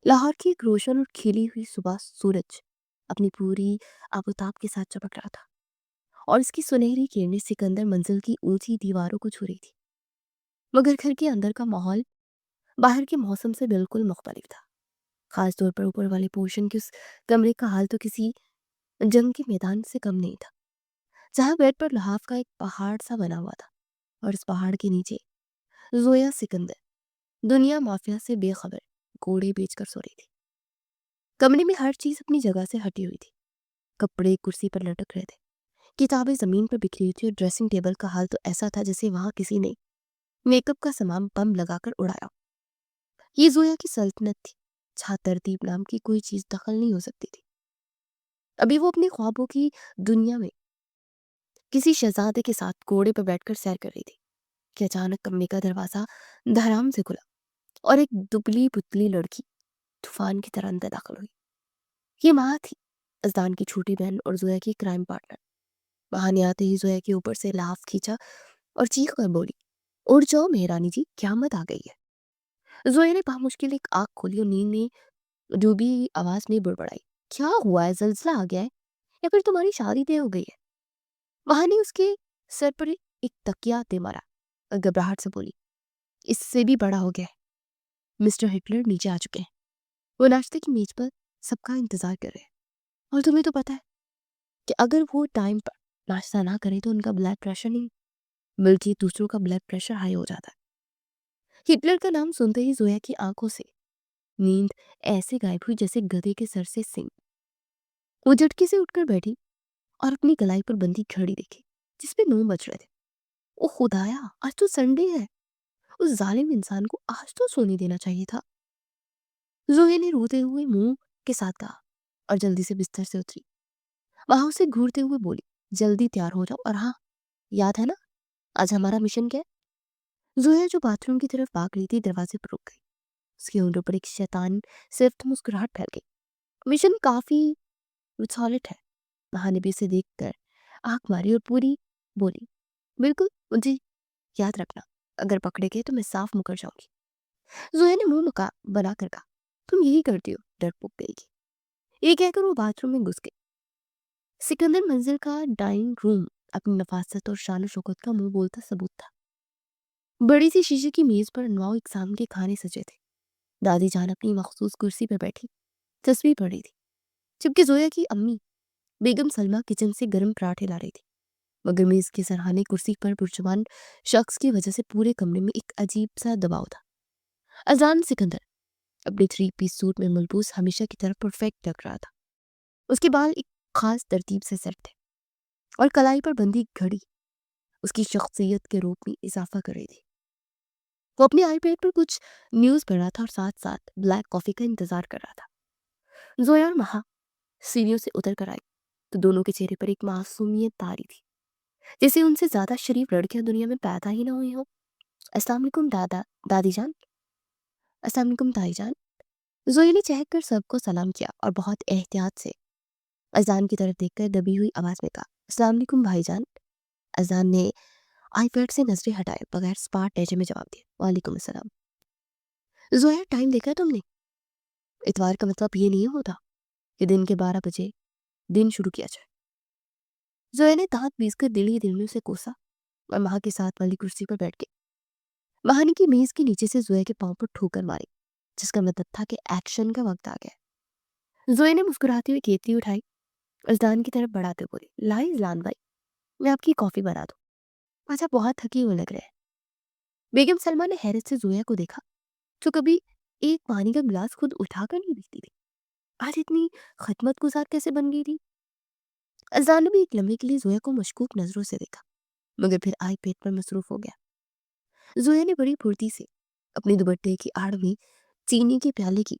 लाहौर की एक रोशन और खिली हुई सुबह सूरज अपनी पूरी आबोताब के साथ चमक रहा था और इसकी सुनहरी किरणें सिकंदर मंजिल की ऊंची दीवारों को छू रही थी। मगर घर के अंदर का माहौल बाहर के मौसम से बिल्कुल मुख्तलिफ था। खास तौर पर ऊपर वाले पोर्शन के उस कमरे का हाल तो किसी जंग के मैदान से कम नहीं था, जहां बेड पर लहाफ का एक पहाड़ सा बना हुआ था और इस पहाड़ के नीचे जोया सिकंदर दुनिया माफिया से बेखबर घोड़े बेचकर सो रही थी। कमरे में हर चीज अपनी जगह से हटी हुई थी। कपड़े कुर्सी पर लटक रहे थे, किताबें जमीन पर बिखरी हुई थी और ड्रेसिंग टेबल का हाल तो ऐसा था जैसे वहां किसी ने मेकअप का सामान बम लगाकर उड़ाया। ये जोया की सल्तनत थी, जहाँ तरतीब नाम की कोई चीज दखल नहीं हो सकती थी। अभी वो अपने ख्वाबों की दुनिया में किसी शहजादे के साथ घोड़े पर बैठकर सैर कर रही थी कि अचानक कमरे का दरवाजा धड़ाम से खुला और एक दुबली पुतली लड़की तूफान की तरह अंदर दाखिल हुई। ये माँ थी, अजदान की छोटी बहन और जोया की क्राइम पार्टनर। बहाने आते ही जोया के ऊपर से लाफ खींचा और चीख कर बोली, उठ जाओ मेहरानी जी, क्यामत आ गई है। जोया ने मुश्किल एक आंख खोली और नींद में डूबी आवाज में बड़बड़ाई, क्या हुआ है, जलजला आ गया है या फिर तुम्हारी शादी तय हो गई है? वहां ने उसके सर पर एक तकिया दे मारा और घबराहट से बोली, इससे भी बड़ा हो गया है, मिस्टर हिटलर नीचे आ चुके हैं। वो नाश्ते की मेज पर सबका इंतजार कर रहे हैं और तुम्हें तो पता है कि अगर वो टाइम पर नाश्ता ना करे तो उनका ब्लड प्रेशर नहीं बल्कि दूसरों का ब्लड प्रेशर हाई हो जाता है। हिटलर का नाम सुनते ही जोया की आंखों से नींद ऐसे गायब हुई जैसे गधे के सर से सिंह। वो झटके से उठकर बैठी और अपनी कलाई पर बंधी घड़ी देखी जिसपे 9 बज रहे थे। ओ खुदाया, आज तो संडे है। उस जालिम इंसान को आज तो सोने देना चाहिए था। जोया ने रोते हुए मुंह के साथ कहा और जल्दी से बिस्तर से उतरी। वहां उसे घूरते हुए बोली, जल्दी तैयार हो जाओ और हाँ, याद है ना आज हमारा मिशन क्या है? जोया जो बाथरूम की तरफ भाग रही थी दरवाजे पर रुक गई। उसके होंठों पर एक शैतान सिर्फ मुस्कुराहट फैल गई। मिशन काफी सॉलिड है। महानबी उसे देखकर आंख मारी और पूरी बोली, बिल्कुल, मुझे याद रखना, अगर पकड़े गए तो मैं साफ मुकर जाऊंगी। जोया ने मुंह मुका बना कर कहा, तुम यही करती हो डरपोक गई। ये कहकर वो बाथरूम में घुस गई। सिकंदर मंजिल का डाइनिंग रूम अपनी नफासत और शान शौकत का मुंह बोलता सबूत था। बड़ी सी शीशे की मेज पर नौ इकसाम के खाने सजे थे। दादी जान अपनी मखसूस कुर्सी पर बैठी तस्वीर पढ़ रही थी, जबकि जोया की अम्मी बेगम सलमा किचन से गर्म पराठे ला रही थी। मगर मेज की सरहाने कुर्सी पर पुरजमान शख्स की वजह से पूरे कमरे में एक अजीब सा दबाव था। अजान सिकंदर अपने 3 पीस सूट में मलबूस हमेशा की तरह परफेक्ट लग रहा था। उसके बाल एक खास तरतीब से सेट थे और कलाई पर बंधी घड़ी उसकी शख्सियत के रूप में इजाफा कर रही थी। वो अपने आईपैड पर कुछ न्यूज़ पढ़ रहा था और साथ साथ ब्लैक कॉफी का इंतजार कर रहा था। जोया और महा सीढ़ियों से उतर कर आई तो दोनों के चेहरे पर एक मासूमियत तारी थी, जैसे उनसे ज्यादा शरीफ लड़कियां दुनिया में पैदा ही ना हुई हो। अस्सलाम वालेकुम दादा दादी जान। अस्सलाम वालेकुम ताई जान। जोया ने चहक कर सबको सलाम किया और बहुत एहतियात से अजान की तरफ देखकर दबी हुई आवाज में कहा, अस्सलाम वालेकुम भाईजान। अजान ने आईपैड से नजरें हटाए बगैर स्पार्ट लहजे में जवाब दिया, वालेकुम अस्सलाम। जोया, टाइम देखा है तुमने? इतवार का मतलब ये नहीं होता कि दिन के 12 बजे दिन शुरू किया जाए। जोया ने दांत पीस कर दिल ही दिल में उसे कोसा और माँ के साथ वाली कुर्सी पर बैठ गई। महानी की मेज के नीचे से जोया के पांव पर ठोकर मारी, जिसका मतलब था कि एक्शन का वक्त आ गया। जोया ने मुस्कुराती हुई केतली उठाई और इज़लान की तरफ बढ़ाते बोली, लाई इज़लान भाई, मैं आपकी कॉफी बना दूं, आज आप बहुत थकी हुई लग रहे हैं। बेगम सलमा ने हैरत से जोया को देखा, जो कभी एक पानी का गिलास खुद उठाकर नहीं पीती थी, आज इतनी खिदमत गुजार कैसे बन गई थी। अजान ने भी एक लम्हे के लिए जोया को मशकूक नजरों से देखा, मगर फिर आई पेट पर मसरूफ हो गया। जोया ने बड़ी फुर्ती से अपने दुपट्टे की आड़ में चीनी के प्याले की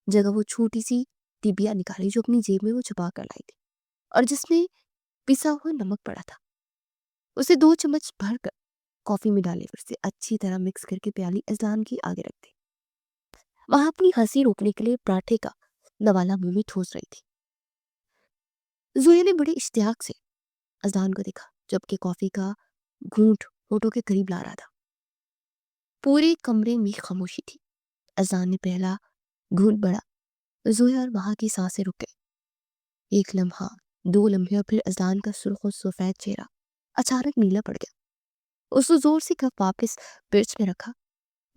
जगह वो छोटी सी टिबिया निकाली जो अपनी जेब में वो छुपा कर लाई थी और जिसमें पिसा हुआ नमक पड़ा था। उसे 2 चम्मच भरकर कॉफी में डाले, फिर से अच्छी तरह मिक्स करके प्याली अजलान की आगे रख दी। वहां अपनी हंसी रोकने के लिए पराठे का नवाला मुंह में ठोस रही थी। जोया ने बड़े इश्तियाक से अजलान को देखा, जबकि कॉफी का घूंट होठों के करीब ला रहा था। पूरे कमरे में खामोशी थी। अजान ने पहला घूंट बढ़ा। ज़ोया और वहाँ की सांसें रुक गई। एक लम्हा, 2 लम्हे और फिर अज़लान का सुर्ख और सफ़ेद चेहरा अचानक नीला पड़ गया। उसने ज़ोर से कप वापस पिर्च में रखा,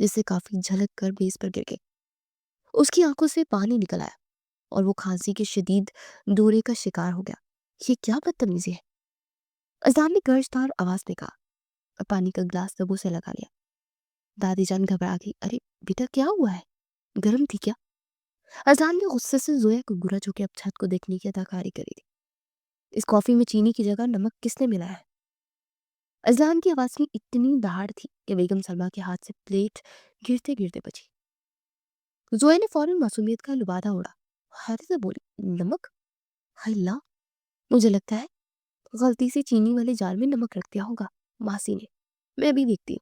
जिससे काफ़ी झलक कर मेज़ पर गिर गई। उसकी आंखों से पानी निकल आया और वो खांसी के शदीद दौरे का शिकार हो गया। ये क्या बदतमीजी है? अज़लान ने गर्जदार आवाज़ में कहा और पानी का गिलास तबू से लगा लिया। दादी जान घबरा गई। अरे बेटा, क्या हुआ है? गर्म थी क्या? अज़लान ने गुस्से से ज़ोया को घूरा, जो कि अब छत को देखने की अदाकारी करी थी। इस कॉफ़ी में चीनी की जगह नमक किसने मिलाया है? अज़लान की आवाज़ में इतनी दहाड़ थी कि बेगम सलमा के हाथ से प्लेट गिरते गिरते बची। ज़ोया ने फौरन मासूमियत का लुबादा उड़ा, हैरत से बोली, नमक? हाय अल्लाह, मुझे लगता है गलती से चीनी वाले जार में नमक रख दिया होगा मासी ने। मैं भी देखती हूँ।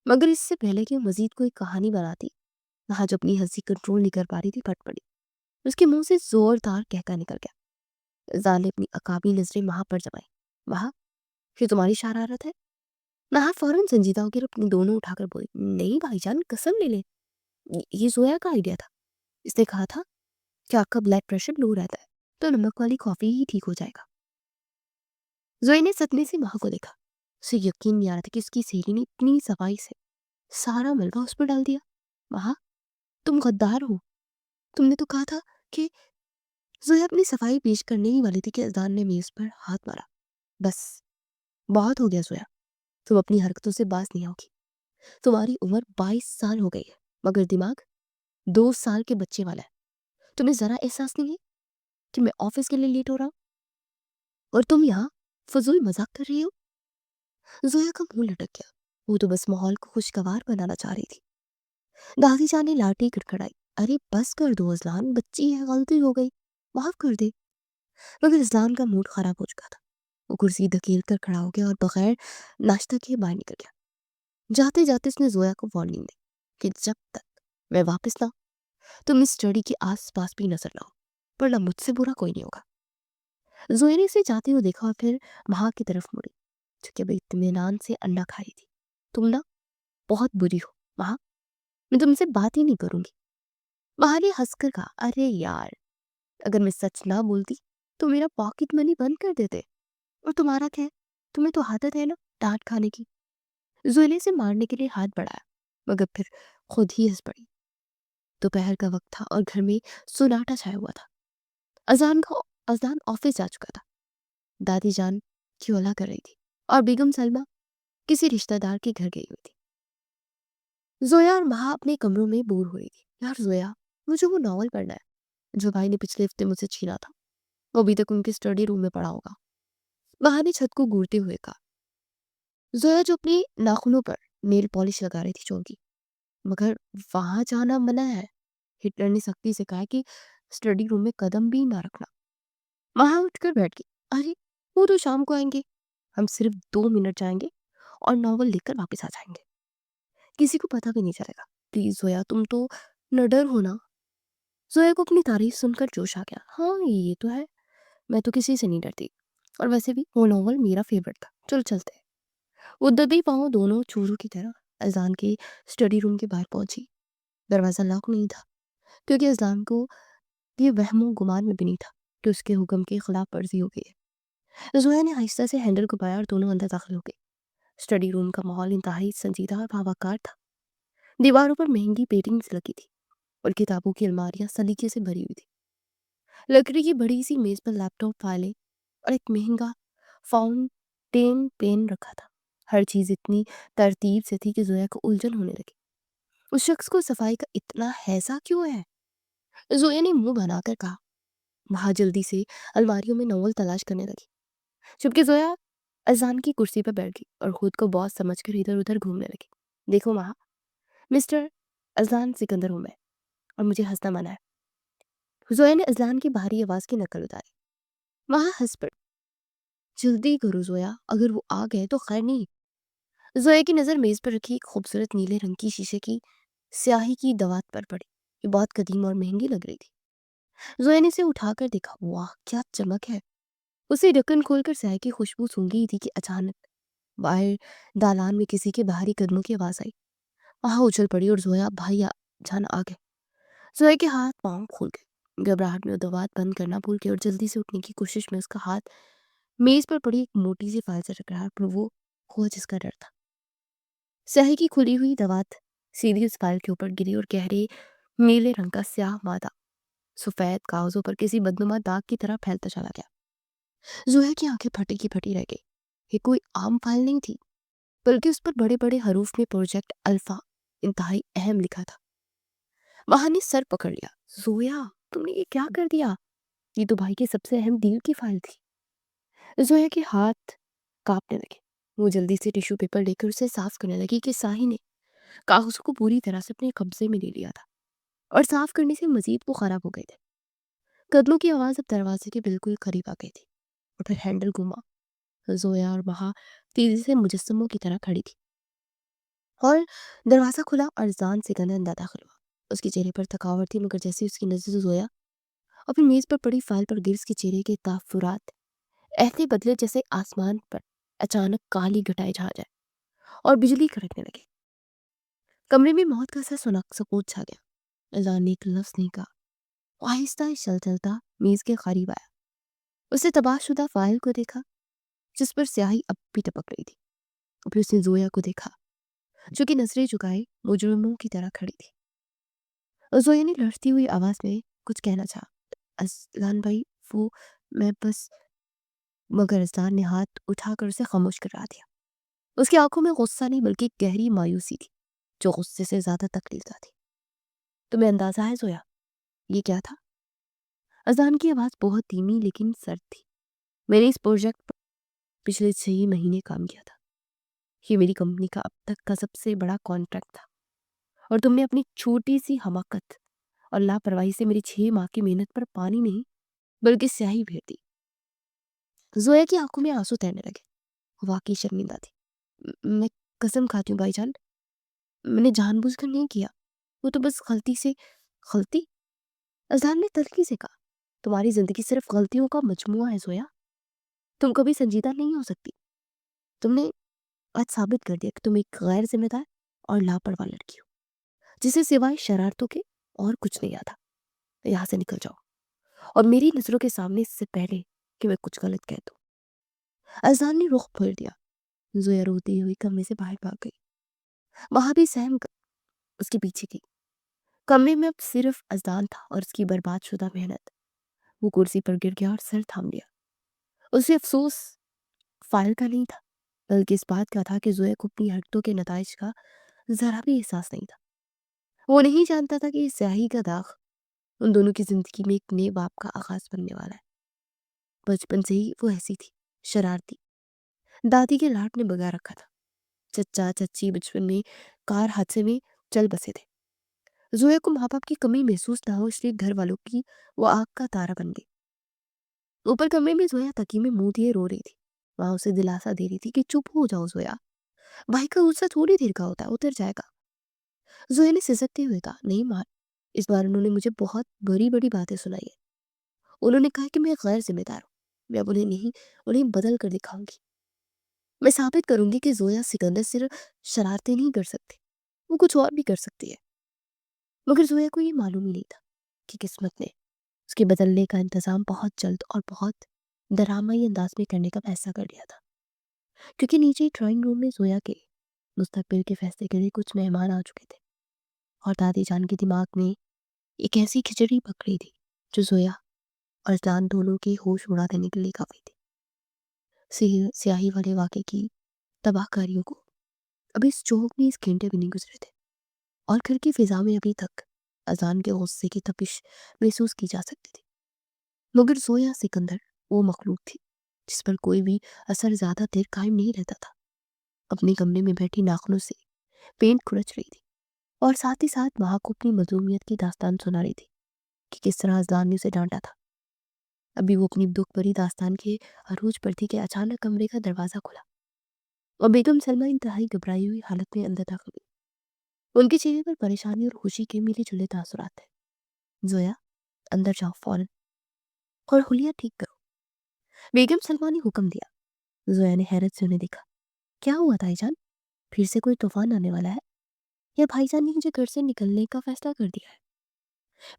मगर इससे पहले कि वो मजीद कोई कहानी बनाती, वहां जो अपनी हंसी कंट्रोल नहीं कर पा रही थी, फट पड़ी। उसके मुंह से जोरदार कहका निकल गया। जान ने अपनी अकाबी नजरें वहां पर जमाई। वहां, ये तुम्हारी शरारत है? नहा फौरन संजीदा होकर अपनी दोनों उठाकर बोली, नहीं भाईजान, कसम ले ले, ये जोया का आइडिया था। इसने कहा था कि आपका ब्लड प्रेशर लो रहता है तो नमक वाली कॉफी ही ठीक हो जाएगा। जोया ने सदमे से वहां को देखा। उसे यकीन नहीं आ रहा था कि उसकी सहेली ने इतनी सफाई से सारा मलबा उस पर डाल दिया। वहां, तुम गद्दार हो। तुमने तो कहा था कि जोया अपनी सफाई पेश करने ही वाली थी कि अज़लान ने मेज पर हाथ मारा। बस, बहुत हो गया जोया, तुम अपनी हरकतों से बाज नहीं आओगी। तुम्हारी उम्र 22 साल हो गई है, मगर दिमाग 2 साल के बच्चे वाला है। तुम्हें जरा एहसास नहीं है कि मैं ऑफिस के लिए लेट हो रहा हूँ और तुम यहाँ फजूल मजाक कर रही हो? जोया का मुंह लटक गया। वो तो बस माहौल को खुशगवार बनाना चाह रही थी। दादी जान ने लाठी खड़खड़ाई। अरे बस कर दो अज़लान, बच्ची है, गलती हो गई, माफ कर दे। मगर अज़लान का मूड खराब हो चुका था। वो कुर्सी धकेल कर खड़ा हो गया और बगैर नाश्ता किए बाहर निकल गया। जाते जाते उसने जोया को वार्निंग दी कि जब तक मैं वापस ना, तुम इस स्टडी के आस पास भी नजर लाओ, वरना मुझसे बुरा कोई नहीं होगा। जोया ने इसे जाते हुए देखा और फिर वहां की तरफ मुड़ी, जो कि अभी इत्मीनान से अंडा खा रही थी। तुम ना बहुत बुरी हो वहां, मैं तुमसे बात ही नहीं करूंगी। वहां ने हंसकर कहा, अरे यार, अगर मैं सच ना बोलती तो मेरा पॉकेट मनी बंद कर देते। और तुम्हारा क्या है? तुम्हें तो आदत है ना डांट खाने की। जोएले से मारने के लिए हाथ बढ़ाया, मगर फिर खुद ही हंस पड़ी। दोपहर का वक्त था और घर में सुनाटा छाया हुआ था। अजान ऑफिस जा चुका था। दादी जान क्योला कर रही थी और बेगम सलमा किसी रिश्तेदार के घर गई हुई थी। जोया और महा अपने कमरों में बोर हो रही थी। यार जोया, मुझे वो नॉवल पढ़ना है जो भाई ने पिछले हफ्ते मुझसे छीना था। वो अभी तक उनके स्टडी रूम में पड़ा होगा। महा ने छत को घूरते हुए कहा। जोया जो अपनी नाखूनों पर नेल पॉलिश लगा रही थी चोर की, मगर वहां जाना मना है। हिटलर ने सख्ती से कहा कि स्टडी रूम में कदम भी ना रखना। वहां उठकर बैठ गई। अरे, वो तो शाम को आएंगे, हम सिर्फ 2 मिनट जाएंगे और नॉवल लेकर वापस आ जाएंगे। किसी को पता भी नहीं चलेगा। प्लीज जोया, तुम तो नडर हो ना। जोया को अपनी तारीफ सुनकर जोश आ गया। हाँ, ये तो है, मैं तो किसी से नहीं डरती। और वैसे भी वो नॉवल मेरा फेवरेट था। चलो चलते हैं। वो दबे पाँव दोनों चूरों की तरह अजान के स्टडी रूम के बाहर पहुंची। दरवाजा लॉक नहीं था, क्योंकि अज़लान को ये वहमो गुमान में भी नहीं था कि उसके हुक्म की खिलाफ वर्जी हो गई है। ज़ोया ने आहिस्ता से हैंडल को पाया और दोनों अंदर दाखिल हो गए। स्टडी रूम का माहौल इंतहाई संजीदा और बावकार था। दीवारों पर महंगी पेंटिंग्स लगी थी और किताबों की अलमारियां सलीके से भरी हुई थी। लकड़ी की बड़ी सी मेज पर लैपटॉप, फाइलें और एक महंगा फाउंटेन पेन रखा था। हर चीज इतनी तरतीब से थी कि ज़ोया को उलझन होने लगी। उस शख्स को सफाई का इतना हैसा क्यों है? ज़ोया ने मुंह बनाकर कहा। वहां जल्दी से अलमारियों में नॉवल तलाश करने लगी। जबकि जोया अजान की कुर्सी पर बैठ गई और खुद को बॉस समझकर इधर उधर घूमने लगी। देखो वहां, मिस्टर अजान सिकंदर हूं मैं, और मुझे हंसना मना है। जोया ने अजलान की भारी आवाज की नकल उतारी। वहां हंस पड़ी। जल्दी करो जोया, अगर वो आ गए तो खैर नहीं। जोया की नजर मेज पर रखी एक खूबसूरत नीले रंग की शीशे की स्याही की दवात पर पड़ी। ये बहुत कदीम और महंगी लग रही थी। जोया ने इसे उठाकर देखा। वाह, क्या चमक है। उसे ढक्कन खोलकर स्याही की खुशबू सूंघ रही थी कि अचानक बाहर दालान में किसी के भारी कदमों की आवाज आई। वहां उछल पड़ी और जोया जान आ गए। ज़ोया के हाथ पाँव फूल गए। घबराहट में वो दवात बंद करना भूल गई और जल्दी से उठने की कोशिश में उसका हाथ मेज़ पर पड़ी एक मोटी सी फाइल से टकराया, पर वो हुआ जिसका डर था। स्याही की खुली हुई दवात सीधी उस फाइल के ऊपर गिरी और गहरे नीले रंग का स्याह मादा सफेद कागजों पर किसी बदनुमा दाग की तरह फैलता चला गया। ज़ोया की आंखें फटी की फटी रह गई। ये कोई आम फाइल नहीं थी, बल्कि उस पर बड़े बड़े हरूफ में प्रोजेक्ट अल्फा इंतहाई अहम लिखा था। वहां ने सर पकड़ लिया। ज़ोया, तुमने ये क्या कर दिया? ये तो भाई की सबसे अहम डील की फाइल थी। ज़ोया के हाथ कांपने लगे। वो जल्दी से टिश्यू पेपर लेकर उसे साफ करने लगी कि साही ने कागजों को पूरी तरह से अपने कब्जे में ले लिया था और साफ करने से मजीद वो खराब हो गए थे। कदमों की आवाज़ अब दरवाजे के बिल्कुल करीब आ गई थी और फिर हैंडल घुमा। ज़ोया और वहाँ तेजी से मुजस्समों की तरह खड़ी थी और दरवाज़ा खुला और जान से गंदन दाखिल हुआ। उसके चेहरे पर थकावट थी, मगर जैसे उसकी नज़र ज़ोया और फिर मेज़ पर पड़ी फाइल पर गिर, उसके चेहरे के ताफ़ुरात ऐसे बदले जैसे आसमान पर अचानक काली घटाएं छा जाए और बिजली कड़कने लगे। कमरे में मौत का सा सुनक सकूत छा गया। अजान ने एक लफ्ज़ नहीं कहा। वो आहिस्ता चल चलता मेज़ के करीब आया। उसने तबाहशुदा फाइल को देखा, जिस पर स्याही अब भी टपक रही थी। फिर उसने ज़ोया को देखा, जो कि नजरें झुकाए मुजरिमों की तरह खड़ी थी। और ज़ोया ने लड़ती हुई आवाज़ में कुछ कहना चाहा। अज़लान भाई, वो मैं बस, मगर अज़लान ने हाथ उठाकर उसे खामोश करा दिया। उसकी आंखों में गुस्सा नहीं, बल्कि एक गहरी मायूसी थी, जो गुस्से से ज्यादा तकलीफ थी। तुम्हें अंदाजा है ज़ोया, ये क्या था? अज़लान की आवाज़ बहुत धीमी लेकिन सर्द थी। मैंने इस प्रोजेक्ट पर पिछले 6 महीने काम किया था। ये मेरी कंपनी का अब तक का सबसे बड़ा कॉन्ट्रैक्ट था, और तुमने अपनी छोटी सी हमाकत और लापरवाही से मेरी 6 माह की मेहनत पर पानी नहीं, बल्कि स्याही फेर दी। ज़ोया की आंखों में आंसू तैरने लगे। वो वाकई शर्मिंदा थी। मैं कसम खाती हूँ भाईजान, मैंने जानबूझकर नहीं किया। वो तो बस गलती से। गलती? अज़लान ने तल्खी से कहा। तुम्हारी जिंदगी सिर्फ गलतियों का मजमुआ है ज़ोया। तुम कभी संजीदा नहीं हो सकती। तुमने आज साबित कर दिया कि तुम एक गैर जिम्मेदार और लापरवाह लड़की हो, जिसे सिवाय शरारतों के और कुछ नहीं आता। यहाँ से निकल जाओ, और मेरी नजरों के सामने, इससे पहले कि मैं कुछ गलत कह दूं। अज़लान ने रुख फेर दिया। ज़ोया रोती हुई कमरे से बाहर भाग गई। वहां भी सहम उसके पीछे थी। कमरे में अब सिर्फ अज़लान था और उसकी बर्बादशुदा मेहनत। वो कुर्सी पर गिर गया और सर थाम लिया। उसे अफसोस फाइल का नहीं था, बल्कि इस बात का था कि ज़ोया को अपनी हरकतों के नताइज का जरा भी एहसास नहीं था। वो नहीं जानता था कि इस स्याही का दाग उन दोनों की जिंदगी में एक नए बाप का आगाज बनने वाला है। बचपन से ही वो ऐसी थी, शरारती। दादी के लाड ने बगा रखा था। चचा चच्ची बचपन में कार हादसे में चल बसे थे। जोया को माँ बाप की कमी महसूस ना हो, इसलिए घर वालों की वो आग का तारा बन गई। ऊपर कमरे में जोया तकी में मुंह दिए रो रही थी। वहां उसे दिलासा दे रही थी कि चुप हो जाओ जोया, भाई का गुस्सा थोड़ी देर का होता है, उतर जाएगा। जोया ने सिसकते हुए कहा, नहीं माँ, इस बार उन्होंने मुझे बहुत बड़ी बड़ी बातें सुनाई है। उन्होंने कहा कि मैं गैर जिम्मेदार हूँ। मैं अब उन्हें नहीं, उन्हें बदल कर दिखाऊंगी। मैं साबित करूंगी कि जोया सिकंदर सिर्फ शरारतें नहीं कर सकती, वो कुछ और भी कर सकती है। मगर जोया को ये मालूम ही नहीं था कि किस्मत ने उसके बदलने का इंतजाम बहुत जल्द और बहुत डरामाई अंदाज में करने का फैसला कर लिया था। क्योंकि नीचे ड्राइंग रूम में जोया के मुस्तकबिल के फैसले के लिए कुछ मेहमान आ चुके थे, और दादी जान के दिमाग में एक ऐसी खिचड़ी पक रही थी, जो जोया और जान दोनों के होश उड़ा देने के लिए काफी थी। स्याही वाले वाक़े की तबाहकारियों को अभी इस चौक में इस घंटे भी नहीं गुजरे थे, और घर की फिजा में अभी तक अजान के गुस्से की तपिश महसूस की जा सकती थी। मगर जोया सिकंदर वो मखलूक थी जिस पर कोई भी असर ज्यादा देर कायम नहीं रहता था। अपने कमरे में बैठी नाखूनों से पेंट खुरच रही थी, और साथ ही साथ वहां को अपनी मजलूमियत की दास्तान सुना रही थी कि किस तरह अजलान ने उसे डांटा था। अभी वो अपनी दुख भरी दास्तान के अरूज पर थी कि अचानक कमरे का दरवाजा खुला और बेगम सलमा इंतहाई घबराई हुई हालत में अंदर दाखिल हुई। उनके चेहरे पर परेशानी और खुशी के मिले जुले तासुरात थे। जोया, अंदर जाओ फौरन, और हुलिया ठीक करो, बेगम सलमा ने हुक्म दिया। जोया ने हैरत से उन्हें देखा। क्या हुआ भाईजान? फिर से कोई तूफान आने वाला है, या भाईजान ने मुझे घर से निकलने का फैसला कर दिया है?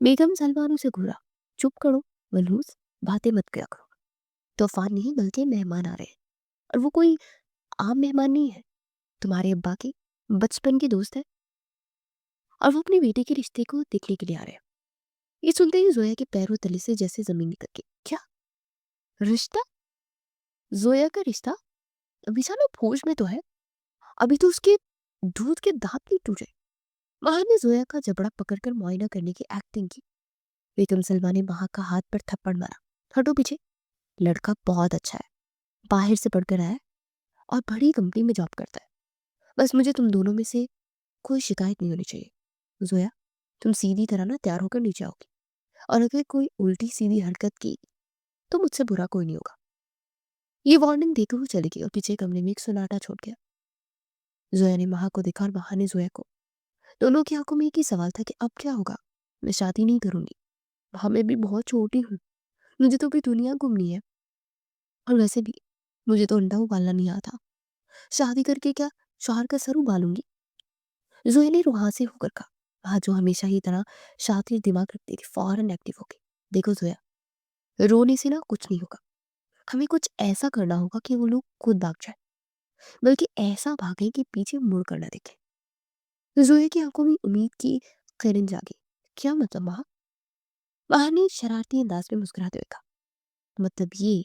बेगम सलमान उसे घूरा। चुप करो मनहूस, बातें मत किया करो। तूफान नहीं बल्कि मेहमान आ रहे हैं, और वो कोई आम मेहमान नहीं है, तुम्हारे अब्बा के बचपन के दोस्त है, और वो अपने बेटे के रिश्ते को देखने के लिए आ रहे हैं। ये सुनते ही जोया के पैरों तले से जैसे जमीन निकल गई। क्या रिश्ता? जोया का रिश्ता? अभी में फौज में तो है, अभी तो उसके दूध के दांत नहीं टूटे। वहां ने जोया का जबड़ा पकड़कर मुआयना करने की एक्टिंग की। बेगम सलमा ने वहां का हाथ पर थप्पड़ मारा। हटो पीछे, लड़का बहुत अच्छा है, बाहर से पढ़कर आया है और बड़ी कंपनी में जॉब करता है। बस मुझे तुम दोनों में से कोई शिकायत नहीं होनी चाहिए। जोया, तुम सीधी तरह ना तैयार होकर नीचे आओगी, और अगर कोई उल्टी सीधी हरकत की तो मुझसे बुरा कोई नहीं होगा। ये वार्निंग देकर वो चली गई और पीछे कमरे में एक सन्नाटा छोड़ गया। जोया ने महा को देखा और महा ने जोया को। दोनों की आंखों में एक ही सवाल था कि अब क्या होगा। मैं शादी नहीं करूंगी, महा मैं भी बहुत छोटी हूँ, मुझे तो अभी दुनिया घूमनी है, और वैसे भी मुझे तो अंडा उबालना नहीं आता, शादी करके क्या शौहर का सर उबालूंगी। जोया ने रुहासे होकर कहा। महा जो हमेशा ही तरह शातिर दिमाग रखती थी फौरन एक्टिव हो गई। देखो जोया, रोने से ना कुछ नहीं होगा, हमें कुछ ऐसा करना होगा कि वो लोग खुद भाग जाए, बल्कि ऐसा भागे कि पीछे मुड़ कर ना देखे। जोया की आंखों में उम्मीद की किरण जागी। क्या मतलब महा? महा ने शरारती अंदाज में मुस्कुराते हुए कहा, मतलब ये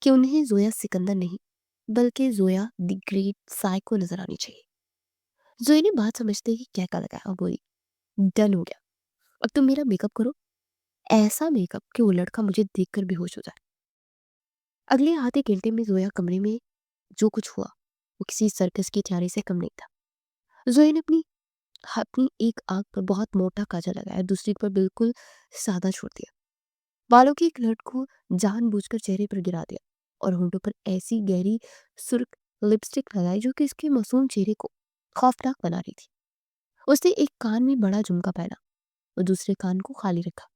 कि उन्हें जोया सिकंदर नहीं बल्कि जोया द ग्रेट साइको नजर आनी चाहिए। जोया ने बात समझते ही कहका लगाया और बोली, डन हो गया, अब तुम मेरा मेकअप करो, ऐसा मेकअप कि वो लड़का मुझे देखकर बेहोश हो जाए। अगले आधे घंटे में जोया कमरे में जो कुछ हुआ वो किसी सर्कस की तैयारी से कम नहीं था। जोया ने अपनी अपनी एक आंख पर बहुत मोटा काजल लगाया, दूसरी पर बिल्कुल सादा छोड़ दिया। बालों की एक लट को जानबूझकर चेहरे पर गिरा दिया और होंठों पर ऐसी गहरी सुर्ख लिपस्टिक लगाई जो कि इसके मासूम चेहरे को खौफनाक बना रही थी। उसने एक कान में बड़ा झुमका पहना और दूसरे कान को खाली रखा।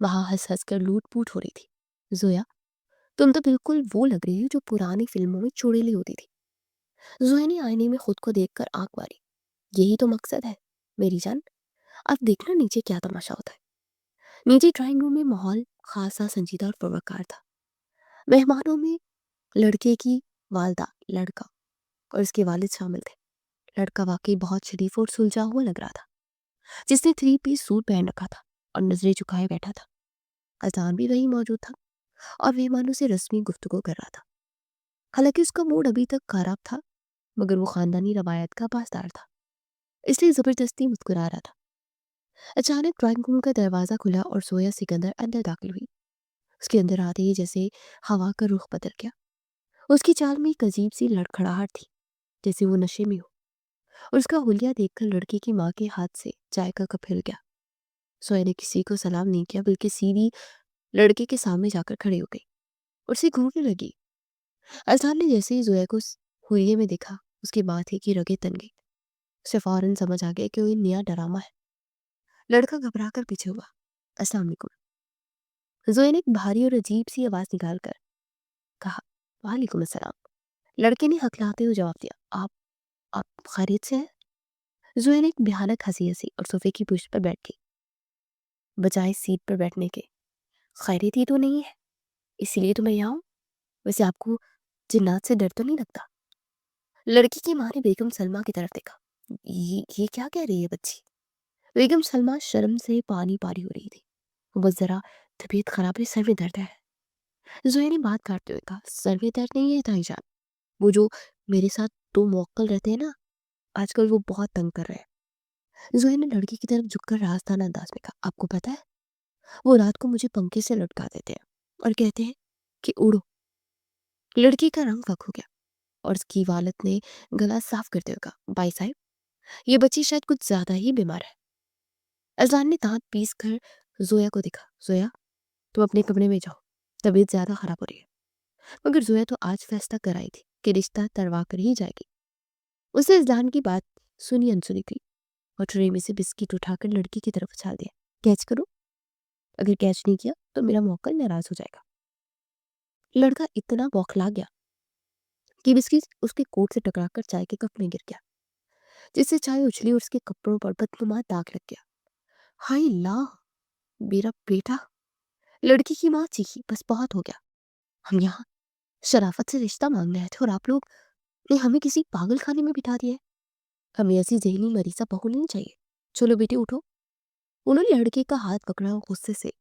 वहां हंस हंस कर लूट पूट हो रही थी। जोया, तुम तो बिल्कुल वो लग रही हो जो पुरानी फिल्मों में चुड़ैली होती थी। जोया ने आईने में खुद को देखकर आंख मारी। यही तो मकसद है मेरी जान, अब देखना नीचे क्या तमाशा होता है। नीचे ड्राइंग रूम में माहौल खासा संजीदा और पुरवकार था। मेहमानों में लड़के की वालदा, लड़का और उसके वालिद शामिल थे। लड़का वाकई बहुत शरीफ और सुलझा हुआ लग रहा था, जिसने थ्री पीस सूट पहन रखा था और नजरें झुकाए बैठा था। अजान भी वही मौजूद था और मेहमानों से रस्मी गुफ्तगू कर रहा था। हालांकि उसका मूड अभी तक खराब था, मगर वो खानदानी रवायत का पासदार था, इसलिए जबरदस्ती मुस्कुरा रहा था। अचानक ड्राइंग रूम का दरवाजा खुला और सोया सिकंदर अंदर दाखिल हुई। उसके अंदर आते ही जैसे हवा का रुख बदल गया। उसकी चाल में एक अजीब सी लड़खड़ाहट थी, जैसे वो नशे में हो, और उसका हुलिया देखकर लड़की की माँ के हाथ से चाय का कप हिल गया। सोया ने किसी को सलाम नहीं किया, बल्कि सीधी लड़के के सामने जाकर खड़ी हो गई और उसे घूरने लगी। अजहार ने जैसे ही जोया को उस हुलिये में देखा, उसके माथे की रगें तन गई। उसे फौरन समझ आ गया कि वो नया डरामा है। लड़का घबरा कर पीछे हुआ। अस्सलाम वालेकुम। जोया ने एक भारी और अजीब सी आवाज निकालकर कहा, वालेकुम अस्सलाम। लड़के ने हकलाते हुए जवाब दिया, आप खैरियत से हैं? जोया ने एक भयानक हंसी हंसी और सोफे की पुष्ट पर बैठ गई, बजाय सीट पर बैठने के। खैरियत ही तो नहीं है, इसीलिए तो मैं यहाँ हूँ। वैसे आपको जिन्नात से डर तो नहीं लगता? लड़की की माँ ने बेगम सलमा की तरफ देखा। ये क्या कह रही है बच्ची? बेगम सलमा शर्म से पानी पारी हो रही थी। वो बस जरा तबीयत खराब है, सर में दर्द है। जोया ने बात काटते हुए कहा, सर में दर्द नहीं है ताईजान, वो जो मेरे साथ दो मौक्कल रहते हैं ना, आजकल वो बहुत तंग कर रहे हैं। जोया ने लड़की की तरफ झुककर रास्ताना अंदाज में कहा, आपको पता है वो रात को मुझे पंखे से लटका देते हैं और कहते हैं कि उड़ो। लड़की का रंग फक हो गया और उसकी वालत ने गला साफ करते हुए कहा, भाई साहब, ये बच्ची शायद कुछ ज्यादा ही बीमार है। अजलान ने दांत पीस कर जोया को देखा। जोया, तुम अपने कमरे में जाओ, तबीयत ज्यादा खराब हो रही है। मगर जोया तो आज फैसला कराई थी कि रिश्ता तरवा कर ही जाएगी। उसे अजलान की बात सुनी अनसुनी गई और ट्रे में से बिस्किट उठाकर लड़की की तरफ उछाल दिया। कैच करो, अगर कैच नहीं किया तो मेरा मौक्कल नाराज हो जाएगा। लड़का इतना बौखला गया कि बिस्किट उसके कोट से टकराकर चाय के कप में गिर गया, जिससे चाय उछली और उसके कपड़ों पर बदनुमा दाग लग गया। हाय अल्लाह! मेरा बेटा! लड़की की माँ चीखी, बस बहुत हो गया। हम यहाँ शराफत से रिश्ता मांगने आए थे और आप लोग ने हमें किसी पागल खाने में बिठा दिया है। हमें ऐसी ज़हनी मरीज़ा बहू नहीं चाहिए। चलो बेटी उठो। उन्होंने लड़के का हाथ पकड़ा और गुस्से से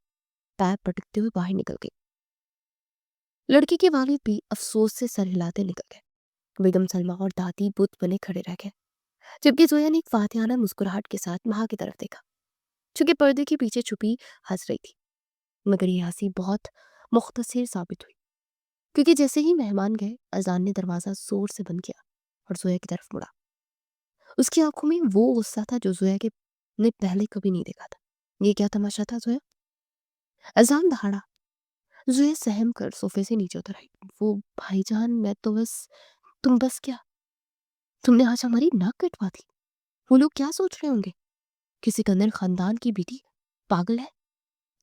पैर पटकते हुए बाहर निकल गई। लड़की के वालिद भी अफसोस से सर हिलाते निकल गए। बेगम सलमा और दादी बुत बने खड़े रह गए, जबकि जोया ने एक फातिहाना मुस्कुराहट के साथ माँ की तरफ देखा, चूंकि पर्दे के पीछे छुपी हंस रही थी। मगर ये हंसी बहुत मुख्तसर साबित हुई, क्योंकि जैसे ही मेहमान गए अजान ने दरवाजा जोर से बंद किया और जोया की तरफ मुड़ा। उसकी आंखों में वो गुस्सा था जो जोया के ने पहले कभी नहीं देखा था। ये क्या तमाशा था जोया? अजान दहाड़ा। जोया सहम कर सोफे से नीचे उतर आई। वो भाईजान, मैं तो बस, तुम बस क्या, तुमने आज हमारी नाक कटवा दी। वो लोग क्या सोच रहे होंगे? किसी कन्नड़ खानदान की बेटी पागल है,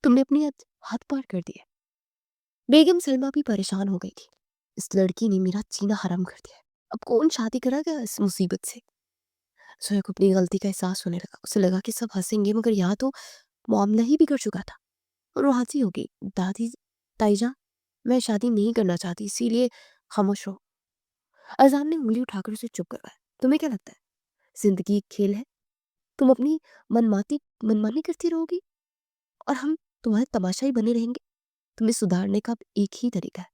तुमने अपनी हाथ पार कर दिए। बेगम सलमा भी परेशान हो गई थी। इस लड़की ने मेरा जीना हराम कर दिया है। अब कौन शादी करेगा इस मुसीबत से? सोया को अपनी गलती का एहसास होने लगा। उसे लगा कि सब हंसेंगे, मगर यहाँ तो मामला ही बिगड़ चुका था। और वो हंसी हो गई। दादी, ताईजा, मैं शादी नहीं करना चाहती, इसीलिए खामोश रहो। अजान ने उंगली उठाकर उसे चुप करवाया। तुम्हें क्या लगता है जिंदगी एक खेल है? तुम अपनी मनमानी करती रहोगी और हम तुम्हारे तमाशा ही बने रहेंगे? तुम्हें सुधारने का अब एक ही तरीका है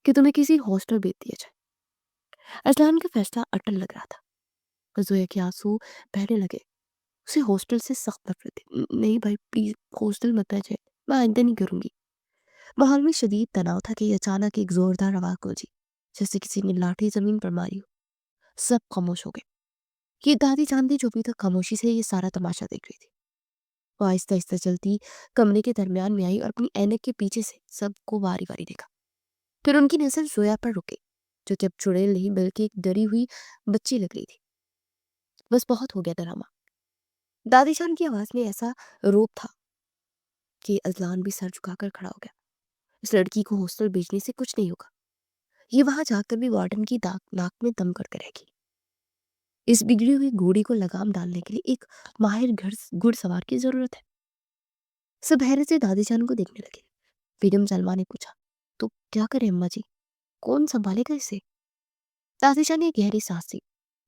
कि तुम्हें किसी हॉस्टल भेज दिया जाए। अजलान का फैसला अटल लग रहा था और जोया के आंसू बहने लगे। उसे हॉस्टल से सख्त नफरत थी। नहीं भाई प्लीज, हॉस्टल मत भेजे, मैं आइंदा नहीं करूंगी। माहौल में शदीद तनाव था कि अचानक एक जोरदार आवाज गूंजी, जैसे किसी ने लाठी जमीन पर मारी हो। सब खामोश हो गए। ये दादी जानती जो भी तक खामोशी से ये सारा तमाशा देख रही थी। वो आहिस्ता आहिस्ता चलती कमरे के दरमियान में आई और अपनी ऐनक के पीछे से सबको बारी बारी देखा। फिर उनकी नजर जोया पर रुकी, जो जब चुड़ैल नहीं बल्कि एक डरी हुई बच्ची लग रही थी। बस बहुत हो गया ड्रामा। दादी जान की आवाज में ऐसा रोप था कि अजलान भी सर झुकाकर खड़ा हो गया। इस लड़की को हॉस्टल भेजने से कुछ नहीं होगा। ये वहां जाकर भी वार्डन की नाक में दम करके रहेगी। इस बिगड़ी हुई घोड़ी को लगाम डालने के लिए एक माहिर घुड़सवार की जरूरत है। सब हैरत से दादी जान को देखने लगे। बेगम सलमा ने पूछा, तो क्या करें अम्मा जी, कौन संभालेगा इसे? दादी जान ने गहरी सांस ली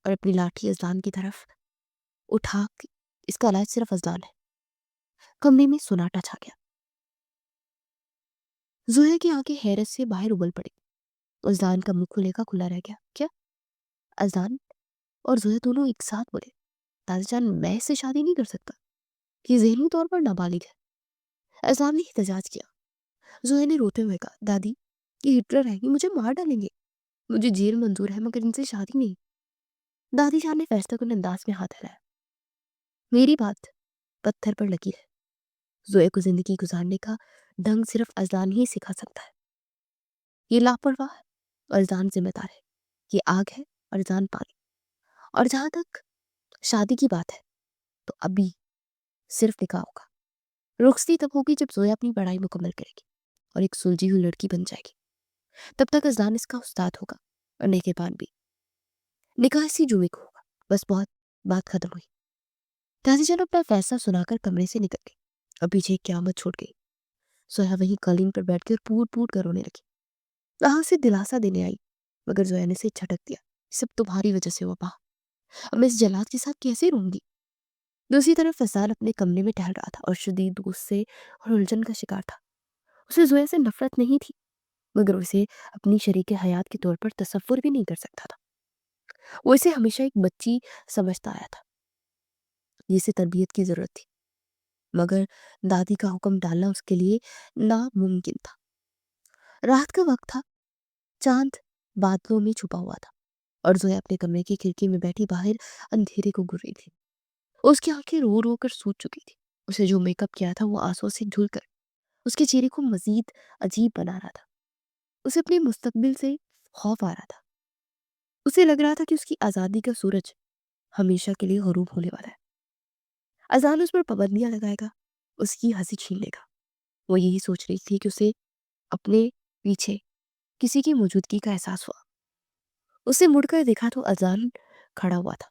और अपनी लाठी अजलान की तरफ उठा के, इसका इलाज सिर्फ अजलान है। कमरे में सुनाटा छा गया। जोया की आंखें हैरत से बाहर उबल पड़ी। अजलान का मुंह खुले का खुला रह गया। क्या? अजलान और जोया दोनों एक साथ बोले, दादी जान मैं इससे शादी नहीं कर सकता, ये ज़हनी तौर पर नाबालिग है। अजलान ने एहतजाज किया। जोया ने रोते हुए कहा, दादी ये हिटलर है, ये मुझे मार डालेंगे। मुझे जेल मंजूर है मगर इनसे शादी नहीं। दादी जान ने फैसला कुन अंदाज में हाथ हिलाया। मेरी बात पत्थर पर लगी है। जोया को जिंदगी गुजारने का ढंग सिर्फ अजलान ही सिखा सकता है। ये लापरवाह है और अजलान जिम्मेदार है। ये आग है और अजलान पानी। और जहां तक शादी की बात है, तो अभी सिर्फ निकाह होगा। रुखसती तब होगी जब जोया अपनी पढ़ाई मुकम्मल करेगी और एक सुलझी हुई लड़की बन जाएगी। तब तक अजलान इसका उस्ताद होगा और नेकेबान भी। निकाह इसी जुमे को होगा। बस बहुत बात खत्म हुई। दादी जान अपना फैसला सुनाकर कमरे से निकल गई और पीछे एक क़यामत छोड़ गई। जोया वहीं कालीन पर बैठकर पूट पूट कर रोने लगी। वहां से दिलासा देने आई, मगर जोया ने इसे झटक दिया। सब तुम्हारी वजह से हुआ पा। अब मैं इस जल्लाद के साथ कैसे रहूंगी? दूसरी तरफ फैजान अपने कमरे में टहल रहा था और शदीद गुस्से और उलझन का शिकार था। उसे जोया से नफरत नहीं थी, मगर उसे अपनी शरीके हयात के तौर पर तसव्वुर भी नहीं कर सकता था। वो इसे हमेशा एक बच्ची समझता आया था जिसे तरबियत की जरूरत थी, मगर दादी का हुक्म डालना उसके लिए नामुमकिन था। रात का वक्त था। चांद बादलों में छुपा हुआ था और जोया अपने कमरे की खिड़की में बैठी बाहर अंधेरे को घूर रही थी। उसकी आंखें रो रो कर सूज चुकी थी। उसे जो मेकअप किया था वो आंसुओं से धुलकर उसके चेहरे को मजीद अजीब बना रहा था। उसे अपने मुस्तकबिल से खौफ आ रहा था। उसे लग रहा था कि उसकी आज़ादी का सूरज हमेशा के लिए गरूब होने वाला है। अजान उस पर पाबंदियां लगाएगा, उसकी हंसी छीन लेगा। वो यही सोच रही थी कि उसे अपने पीछे किसी की मौजूदगी का एहसास हुआ। उसे मुड़कर देखा तो अजान खड़ा हुआ था।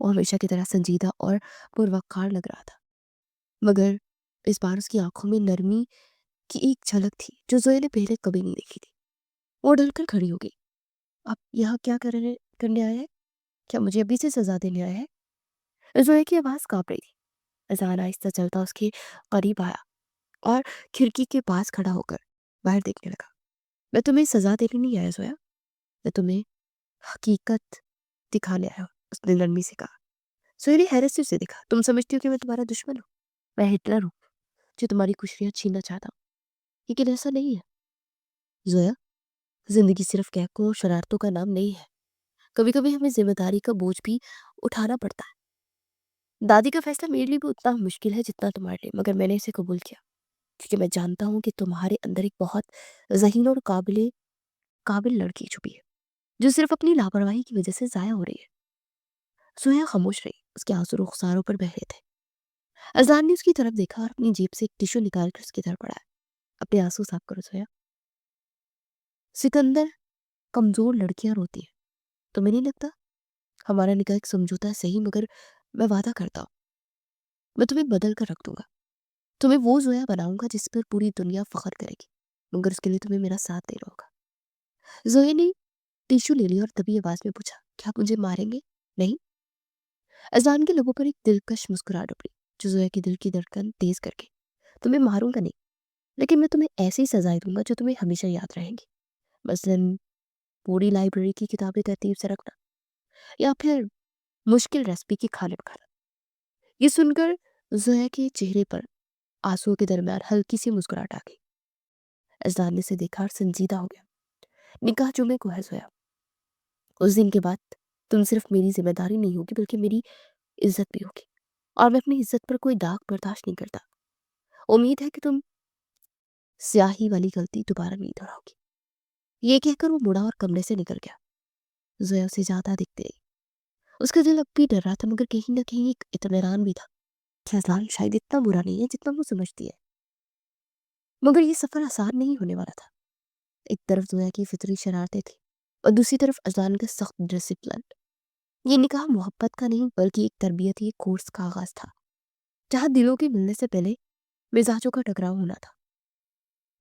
वो हमेशा की तरह संजीदा और पुरवकार लग रहा था। मगर इस बार उसकी आंखों में नरमी की एक झलक थी जो जोया ने पहले कभी नहीं देखी थी। वो डरकर खड़ी हो गई। आप यहाँ क्या करने आए हैं? क्या मुझे अभी से सजा देने आए हैं? जोया की आवाज़ काँप रही थी। अज़ान आहिस्ता चलता उसके करीब आया और खिड़की के पास खड़ा होकर बाहर देखने लगा। मैं तुम्हें सजा देने नहीं आया जोया, मैं तुम्हें हकीकत दिखाने आया हूँ, उसने नरमी से कहा। जोया ने हैरत से उसे देखा। तुम समझती हो कि मैं तुम्हारा दुश्मन हूँ? मैं हिटलर हूँ जो तुम्हारी खुशियाँ छीनना चाहता हूँ। लेकिन ऐसा नहीं है जोया, जिंदगी सिर्फ कहकों और शरारतों का नाम नहीं है। कभी कभी हमें जिम्मेदारी का बोझ भी उठाना पड़ता है। दादी का फैसला मेरे लिए भी उतना मुश्किल है जितना तुम्हारे लिए, मगर मैंने इसे कबूल किया क्योंकि मैं जानता हूँ कि तुम्हारे अंदर एक बहुत ज़हीन और काबिल लड़की छुपी है जो सिर्फ अपनी लापरवाही की वजह से ज़ाया हो रही है। जोया खामोश रही, उसके आंसू रुखसारों पर बह रहे थे। अजलान ने उसकी तरफ देखा और अपनी जेब से एक टिश्यू निकाल कर उसकी तरफ बढ़ाया। अपने आंसू साफ करो जोया। सिकंदर, कमजोर लड़कियां रोती हैं, तुम्हें नहीं लगता? हमारा निकाह एक समझौता है सही, मगर मैं वादा करता हूँ मैं तुम्हें बदल कर रख दूंगा। तुम्हें वो जोया बनाऊंगा जिस पर पूरी दुनिया फख्र करेगी, मगर उसके लिए तुम्हें मेरा साथ देना होगा। जोया ने टिश्यू ले लिया और तभी आवाज में पूछा, क्या आप मुझे मारेंगे? नहीं। अजलान के लबों पर एक दिलकश मुस्कुराहट उभरी जो जोया के दिल की धड़कन तेज करके, तुम्हें मारूंगा नहीं, लेकिन मैं तुम्हें ऐसी सजाएं दूंगा जो तुम्हें हमेशा याद रहेंगी। मसलन पूरी लाइब्रेरी की किताबें तरतीब से रखना, या फिर मुश्किल रेसिपी की खाने पकाना। ये सुनकर जोया के चेहरे पर आंसुओं के दरमियान हल्की सी मुस्कुराहट आ गई। अजलान ने उसे देखा और संजीदा हो गया। निकाह जुमे को है जोया, उस दिन के बाद तुम सिर्फ मेरी जिम्मेदारी नहीं होगी बल्कि मेरी इज्जत भी होगी, और मैं अपनी इज्जत पर कोई दाग बर्दाश्त नहीं करता। उम्मीद है कि तुम स्याही वाली गलती दोबारा नहीं दोहराओगी। ये कहकर वो मुड़ा और कमरे से निकल गया। जोया उसे ज्यादा दिखती रही। उसका दिल अब भी डर रहा था, मगर कहीं ना कहीं एक इत्मीनान भी था। फैजलान शायद इतना बुरा नहीं है जितना वो समझती है। मगर ये सफर आसान नहीं होने वाला था। एक तरफ जोया की फितरी शरारतें थी और दूसरी तरफ अजलान का सख्त डिसिप्लिन। ये निकाह मोहब्बत का नहीं बल्कि एक तरबियती कोर्स का आगाज था, जहाँ दिलों के मिलने से पहले मिजाजों का टकराव होना था।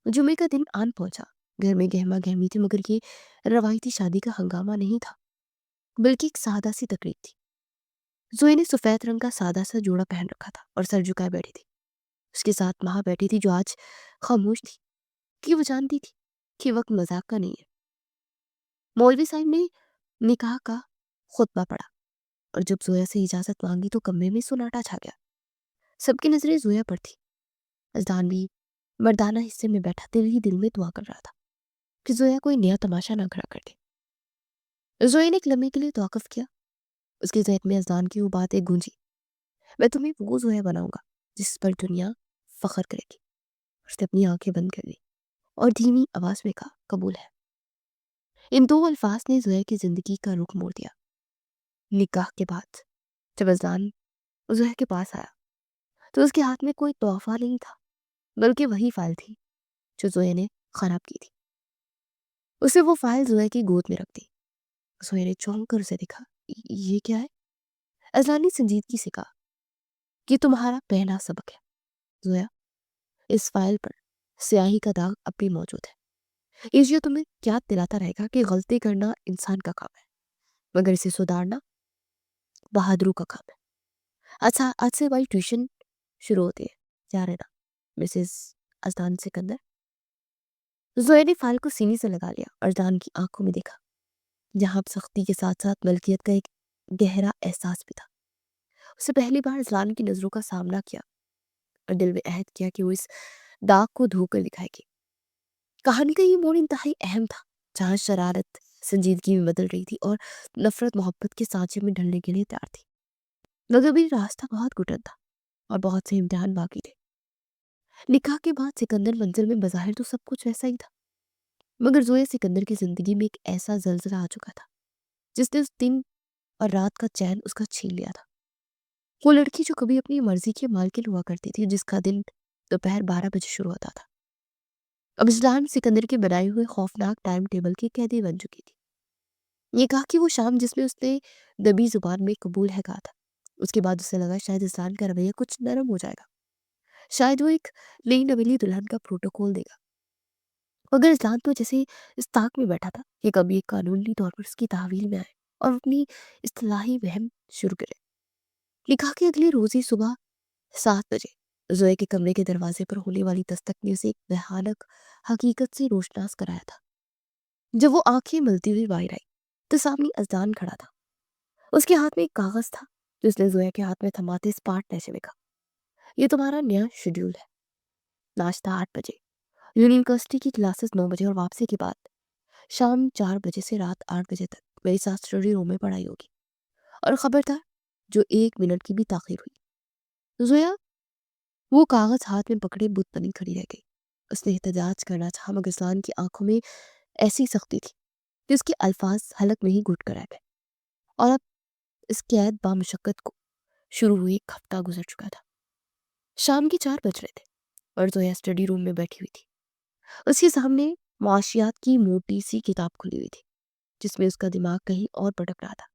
जुमे का दिन आन पहुंचा। घर में गहमा गहमी थी, मगर ये रवायती शादी का हंगामा नहीं था बल्कि एक सादा सी तकरीब थी। जोया ने सफेद रंग का सादा सा जोड़ा पहन रखा था और सर झुकाए बैठी थी। उसके साथ माँ बैठी थी जो आज खामोश थी कि वो जानती थी कि वक्त मजाक का नहीं है। मौलवी साहब ने निकाह का खुतबा पढ़ा और जब जोया से इजाजत मांगी तो कमरे में सन्नाटा छा गया। सबकी नजरें जोया पर थी। अजदान भी मर्दाना हिस्से में बैठा दिल ही दिल में दुआ कर रहा था कि जोया कोई नया तमाशा ना खड़ा कर दे। जोया ने एक लम्हे के लिए तौकफ किया। उसके जहन में अजदान की वो बातें गूंजी, मैं तुम्हें वो जोया बनाऊंगा जिस पर दुनिया फख्र करेगी। उसने अपनी आंखें बंद कर ली और धीमी आवाज में कहा, कबूल है। इन दो अल्फाज ने जोया की जिंदगी का रुख मोड़ दिया। निकाह के बाद जब अजदान जोया के पास आया तो उसके हाथ में कोई तोहफा नहीं था बल्कि वही फाइल थी जो जोया ने खराब की थी। उसे वो फाइल जोया की गोद में रख दी। जोया ने चौंक कर उसे देखा। ये क्या है?" अजलान ने संजीदगी से कहा, ये तुम्हारा पहला सबक है जोया। इस फाइल पर स्याही का दाग अब भी मौजूद है। ये तुम्हें याद दिलाता रहेगा कि गलती करना इंसान का काम है, मगर इसे सुधारना बहादुरों का काम है। अच्छा, आज से हमारी ट्यूशन शुरू होती है, जा रहे ना मिसेस अजदान सिकंदर? जोया ने फाइल को सीने से लगा लिया और अजदान की आंखों में देखा, जहां अब सख्ती के साथ साथ मलकियत का एक गहरा एहसास भी था। उसे पहली बार अजलान की नजरों का सामना किया और दिल में अहद किया कि वो इस दाग को धोकर दिखाएगी। कहानी का ये मोड़ इंतहाई अहम था, जहाँ शरारत संजीदगी में बदल रही थी और नफरत मोहब्बत के सांचे में ढलने के लिए तैयार थी। मगर भी रास्ता बहुत घुटन था और बहुत से इम्तिहान बाकी थे। निकाह के बाद सिकंदर मंजिल में बज़ाहिर तो सब कुछ वैसा ही था, मगर जोया सिकंदर की जिंदगी में एक ऐसा जल्जला आ चुका था जिसने उस दिन और रात का चैन उसका छीन लिया था। वो लड़की जो कभी अपनी मर्जी की मालकिन हुआ करती थी, जिसका दिन दोपहर 12 बजे शुरू होता था, अब इस्लाम सिकंदर के बनाए हुए खौफनाक टाइम टेबल की कैदी बन चुकी थी। ये कहा कि वो शाम जिसमें उसने दबी जुबान में कबूल है कहा था, उसके बाद उसे लगा शायद इस्लाम का रवैया कुछ नरम हो जाएगा। शायद वो एक नई नवेली दुल्हन का प्रोटोकॉल देगा। मगर इस्लाम तो जैसे इस ताक में बैठा था कि कभी एक कानूनी तौर पर उसकी तहवील में आए और अपनी इस्तिलाही वहम शुरू करे। लिखा कि अगले रोज ही सुबह 7 बजे जोए के कमरे के दरवाजे पर होने वाली दस्तक ने उसे एक भयानक हकीकत से रोशनास कराया था। जब वो आंखें मलती हुई बाहर आई तो सामने अजदान खड़ा था। उसके हाथ में एक कागज था जो उसने जोया के हाथ में थमाते स्पार्ट ने लिखा, ये तुम्हारा नया शेड्यूल है। नाश्ता 8 बजे, यूनिवर्सिटी की क्लासेस 9 बजे और वापसी के बाद शाम 4 बजे से रात 8 बजे तक मेरे साथ स्टडी रूम में पढ़ाई होगी। और खबरदार, जो 1 मिनट की भी ताखिर हुई। जोया वो कागज हाथ में पकड़े बुत बनी खड़ी रह गई। उसने एहतजाज करना चाहा मगर इस्लान की आंखों में ऐसी सख्ती थी कि उसके अल्फाज हलक में ही घुट कर रह गए। और अब इस कैद बामुशक्कत को शुरू हुए 1 हफ्ता गुजर चुका था। शाम के 4 बज रहे थे और जोया स्टडी रूम में बैठी हुई थी। उसके सामने मुआशियात की मोटी सी किताब खुली हुई थी जिसमें उसका दिमाग कहीं और भटक रहा था।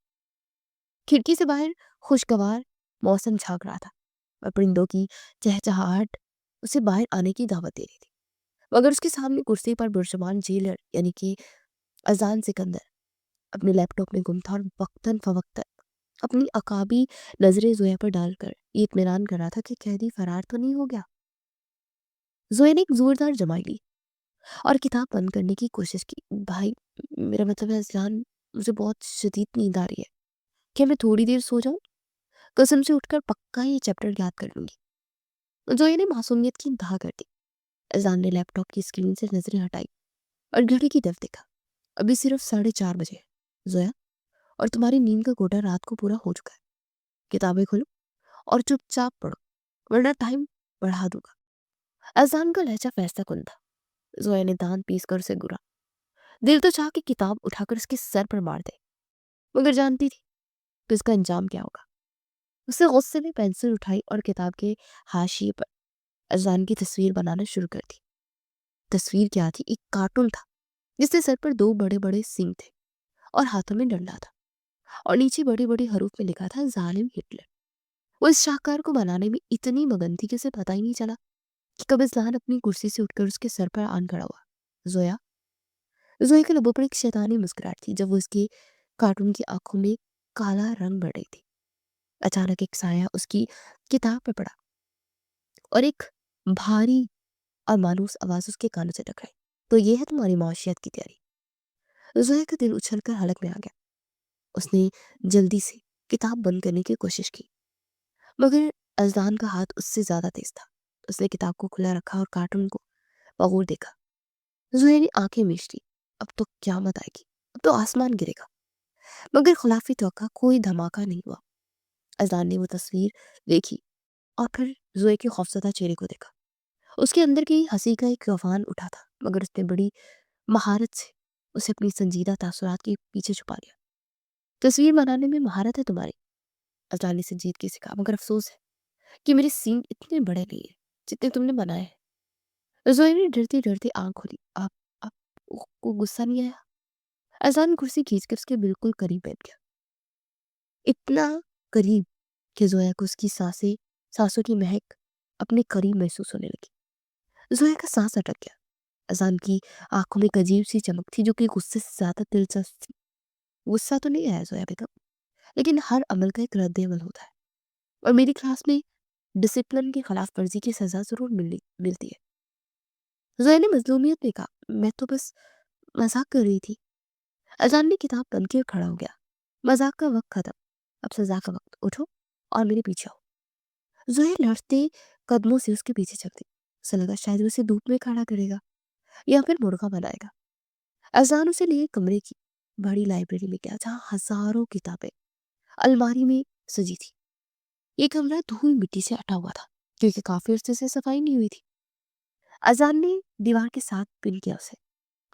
खिड़की से बाहर खुशगवार मौसम झांक रहा था और परिंदों की चहचहाहट उसे बाहर आने की दावत दे रही थी। मगर उसके सामने कुर्सी पर बुर्जुमान जेलर यानी कि अजान सिकंदर अपने लैपटॉप में गुम था और वक्तन फवक्तन अपनी अकाबी नजरें जोया पर डालकर ये इत्मीनान कर रहा था कि कैदी फरार तो नहीं हो गया। जोया ने एक जोरदार जमाई ली और किताब बंद करने की कोशिश की। भाई, मेरा मतलब है अजलान, मुझे बहुत शदीद नींद आ रही है। क्या मैं थोड़ी देर सो जाऊं? कसम से उठकर पक्का ये चैप्टर याद कर लूंगी। जोया ने मासूमियत की इंतहा कर दी। अजान ने लैपटॉप की स्क्रीन से नजरें हटाई और घड़ी की तरफ देखा। अभी सिर्फ 4:30 बजे है जोया, और तुम्हारी नींद का कोटा रात को पूरा हो चुका है। किताबें खोलो और चुपचाप पढ़ो, वरना टाइम बढ़ा दूंगा। अजान का लहजा फैसला कुन था। जोया ने दांत पीस कर उसे घूरा। दिल तो चाह कि किताब उठाकर उसके सर पर मार दे, मगर जानती थी कि उसका अंजाम क्या होगा। उसने गुस्से में पेंसिल उठाई और किताब के हाशिए पर अजान की तस्वीर बनाना शुरू कर दी। तस्वीर क्या थी? एक कार्टून था जिसके सर पर 2 बड़े-बड़े सींग थे और हाथों में डंडा था और नीचे बड़े-बड़े हरूफ में लिखा था जालिम हिटलर। वो इस शाहकार को बनाने में इतनी मगन थी कि उसे पता ही नहीं चला कि कब इस्लान अपनी कुर्सी से उठकर उसके सर पर आन खड़ा हुआ। जोया जोया के लबों पर एक शैतानी मुस्कुराहट थी जब वो उसके कार्टून की आंखों में काला रंग बढ़ रही थी। अचानक एक साया उसकी किताब पर पड़ा और एक भारी और मायूस आवाज उसके कानों से टकराई। तो ये है तुम्हारी माशियत की तैयारी। जोया का दिल उछलकर हलक में आ गया। उसने जल्दी से किताब बंद करने की कोशिश की, मगर अजदान का हाथ उससे ज्यादा तेज था। उसने किताब को खुला रखा और कार्टून को बगौर देखा। जोया ने आंखें मीच ली। अब तो क्यामत आएगी, अब तो आसमान गिरेगा। मगर खुलाफी तौका कोई धमाका नहीं हुआ। अजदान ने वो तस्वीर देखी और फिर जोया के खौफजदा चेहरे को देखा। उसके अंदर की हंसी का एक तूफान उठा था, मगर उसने बड़ी महारत से उसे अपनी संजीदा तासुरात के पीछे छुपा लिया। तस्वीर बनाने में महारत है तुम्हारी, अजदान ने संजीदगी के सिखा, मगर अफसोस है कि मेरे सीन इतने बड़े नहीं है जितने तुमने बनाए हैं। जोया ने डरती डरती आंख खोली। आप को गुस्सा नहीं आया? अजदान कुर्सी खींचकर उसके बिल्कुल करीब बैठ गया, इतना करीब कि जोया को उसकी सांसों की महक अपने करीब महसूस होने लगी। जोया का सांस अटक गया। अजान की आंखों में एक अजीब सी चमक थी जो कि गुस्से से ज्यादा दिलचस्प थी। गुस्सा तो नहीं आया जोया बेगम, लेकिन हर अमल का एक रद्द अमल होता है और मेरी क्लास में डिसिप्लिन की खिलाफ वर्जी की सजा जरूर मिलती है। जोया ने मजलूमियत में कहा, मैं तो बस मजाक कर रही थी। अजान ने किताब बंद की और खड़ा हो गया। मजाक का वक्त खत्म, अब सजा का वक्त। उठो और मेरे पीछे आओ। जोया लड़ते कदमों से उसके पीछे चल दी। उसे लगा शायद वो उसे धूप में खड़ा करेगा या फिर मुर्गा बनाएगा। अजान उसे लिए कमरे की बड़ी लाइब्रेरी में गया जहाँ हजारों किताबें अलमारी में सजी थी। ये कमरा धूल मिट्टी से अटा हुआ था क्योंकि काफी अरसे से सफाई नहीं हुई थी। अजान ने दीवार के साथ पिन किया उसे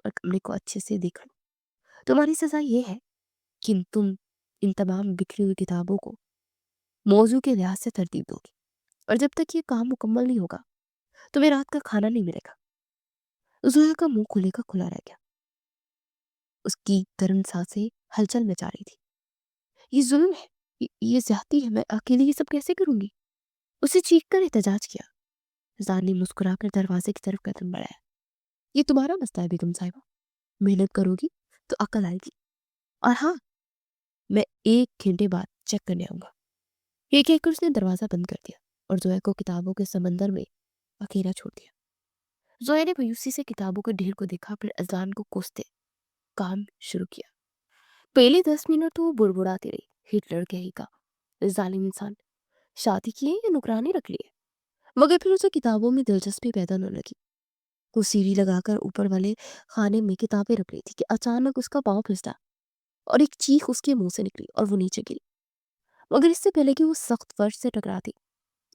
और कमरे को अच्छे से देखा। तुम्हारी सजा ये है कि तुम इन तमाम बिखरी हुई किताबों को मौजू के लिहाज से तरतीब दोगी, और जब तक ये काम मुकम्मल नहीं होगा तुम्हें रात का खाना नहीं मिलेगा। जोया का मुंह खुले का खुला रह गया। उसकी गर्म सांसें हलचल मचा रही थी। ये जुल्म है, ये ज्यादती है, मैं अकेले ये सब कैसे करूंगी? उसे चीख कर एहतजाज किया। अज़लान ने मुस्कुरा कर दरवाजे की तरफ कदम बढ़ाया। ये तुम्हारा मसला है बेगम साहिबा, मेहनत करोगी तो अकल आएगी। और हाँ, मैं 1 घंटे बाद चेक करने आऊँगा। ये कहकर उसने दरवाज़ा बंद कर दिया और ज़ोया को किताबों के समंदर में अकेला छोड़ दिया। ज़ोया ने मायूसी से किताबों के ढेर को देखा, फिर अज़लान को कोसते काम शुरू किया। पहले 10 मिनट तो वो बुड़बुड़ाती रही, हिटलर कहेगा, जालिम इंसान, शादी की है या नुकरानी रख ली है। मगर फिर उसे किताबों में दिलचस्पी पैदा न लगी। वो सीढ़ी लगाकर ऊपर वाले खाने में किताबें रख रही थी कि अचानक उसका पाँव फिसला और एक चीख उसके मुंह से निकली और वो नीचे गिरी। मगर इससे पहले कि वो सख्त फर्श से टकराती,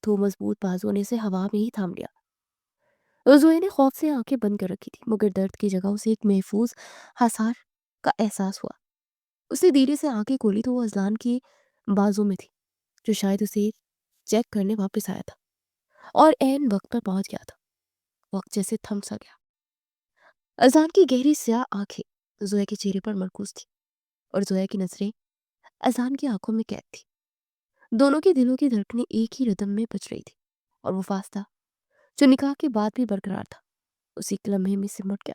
तो मजबूत बाजुओं ने इसे हवा में ही थाम लिया। जोए ने खौफ से आंखें बंद कर रखी थी, मगर दर्द की जगह उसे एक महफूज हसार का एहसास हुआ। उसने धीरे से आंखें खोली तो वो अजलान के बाजू में थी, जो शायद उसे चेक करने वापस आया था और ऐन वक्त पर पहुंच गया था। वक्त जैसे थम सा गया। अजलान की गहरी स्याह आंखें जोया के चेहरे पर मरकूज थी और जोया की नजरें अजलान की आंखों में कैद थी। दोनों के दिलों की धड़कनें एक ही रिदम में बज रही थी और वो फासला जो निकाह के बाद भी बरकरार था, उसी एक लम्हे में सिमट गया।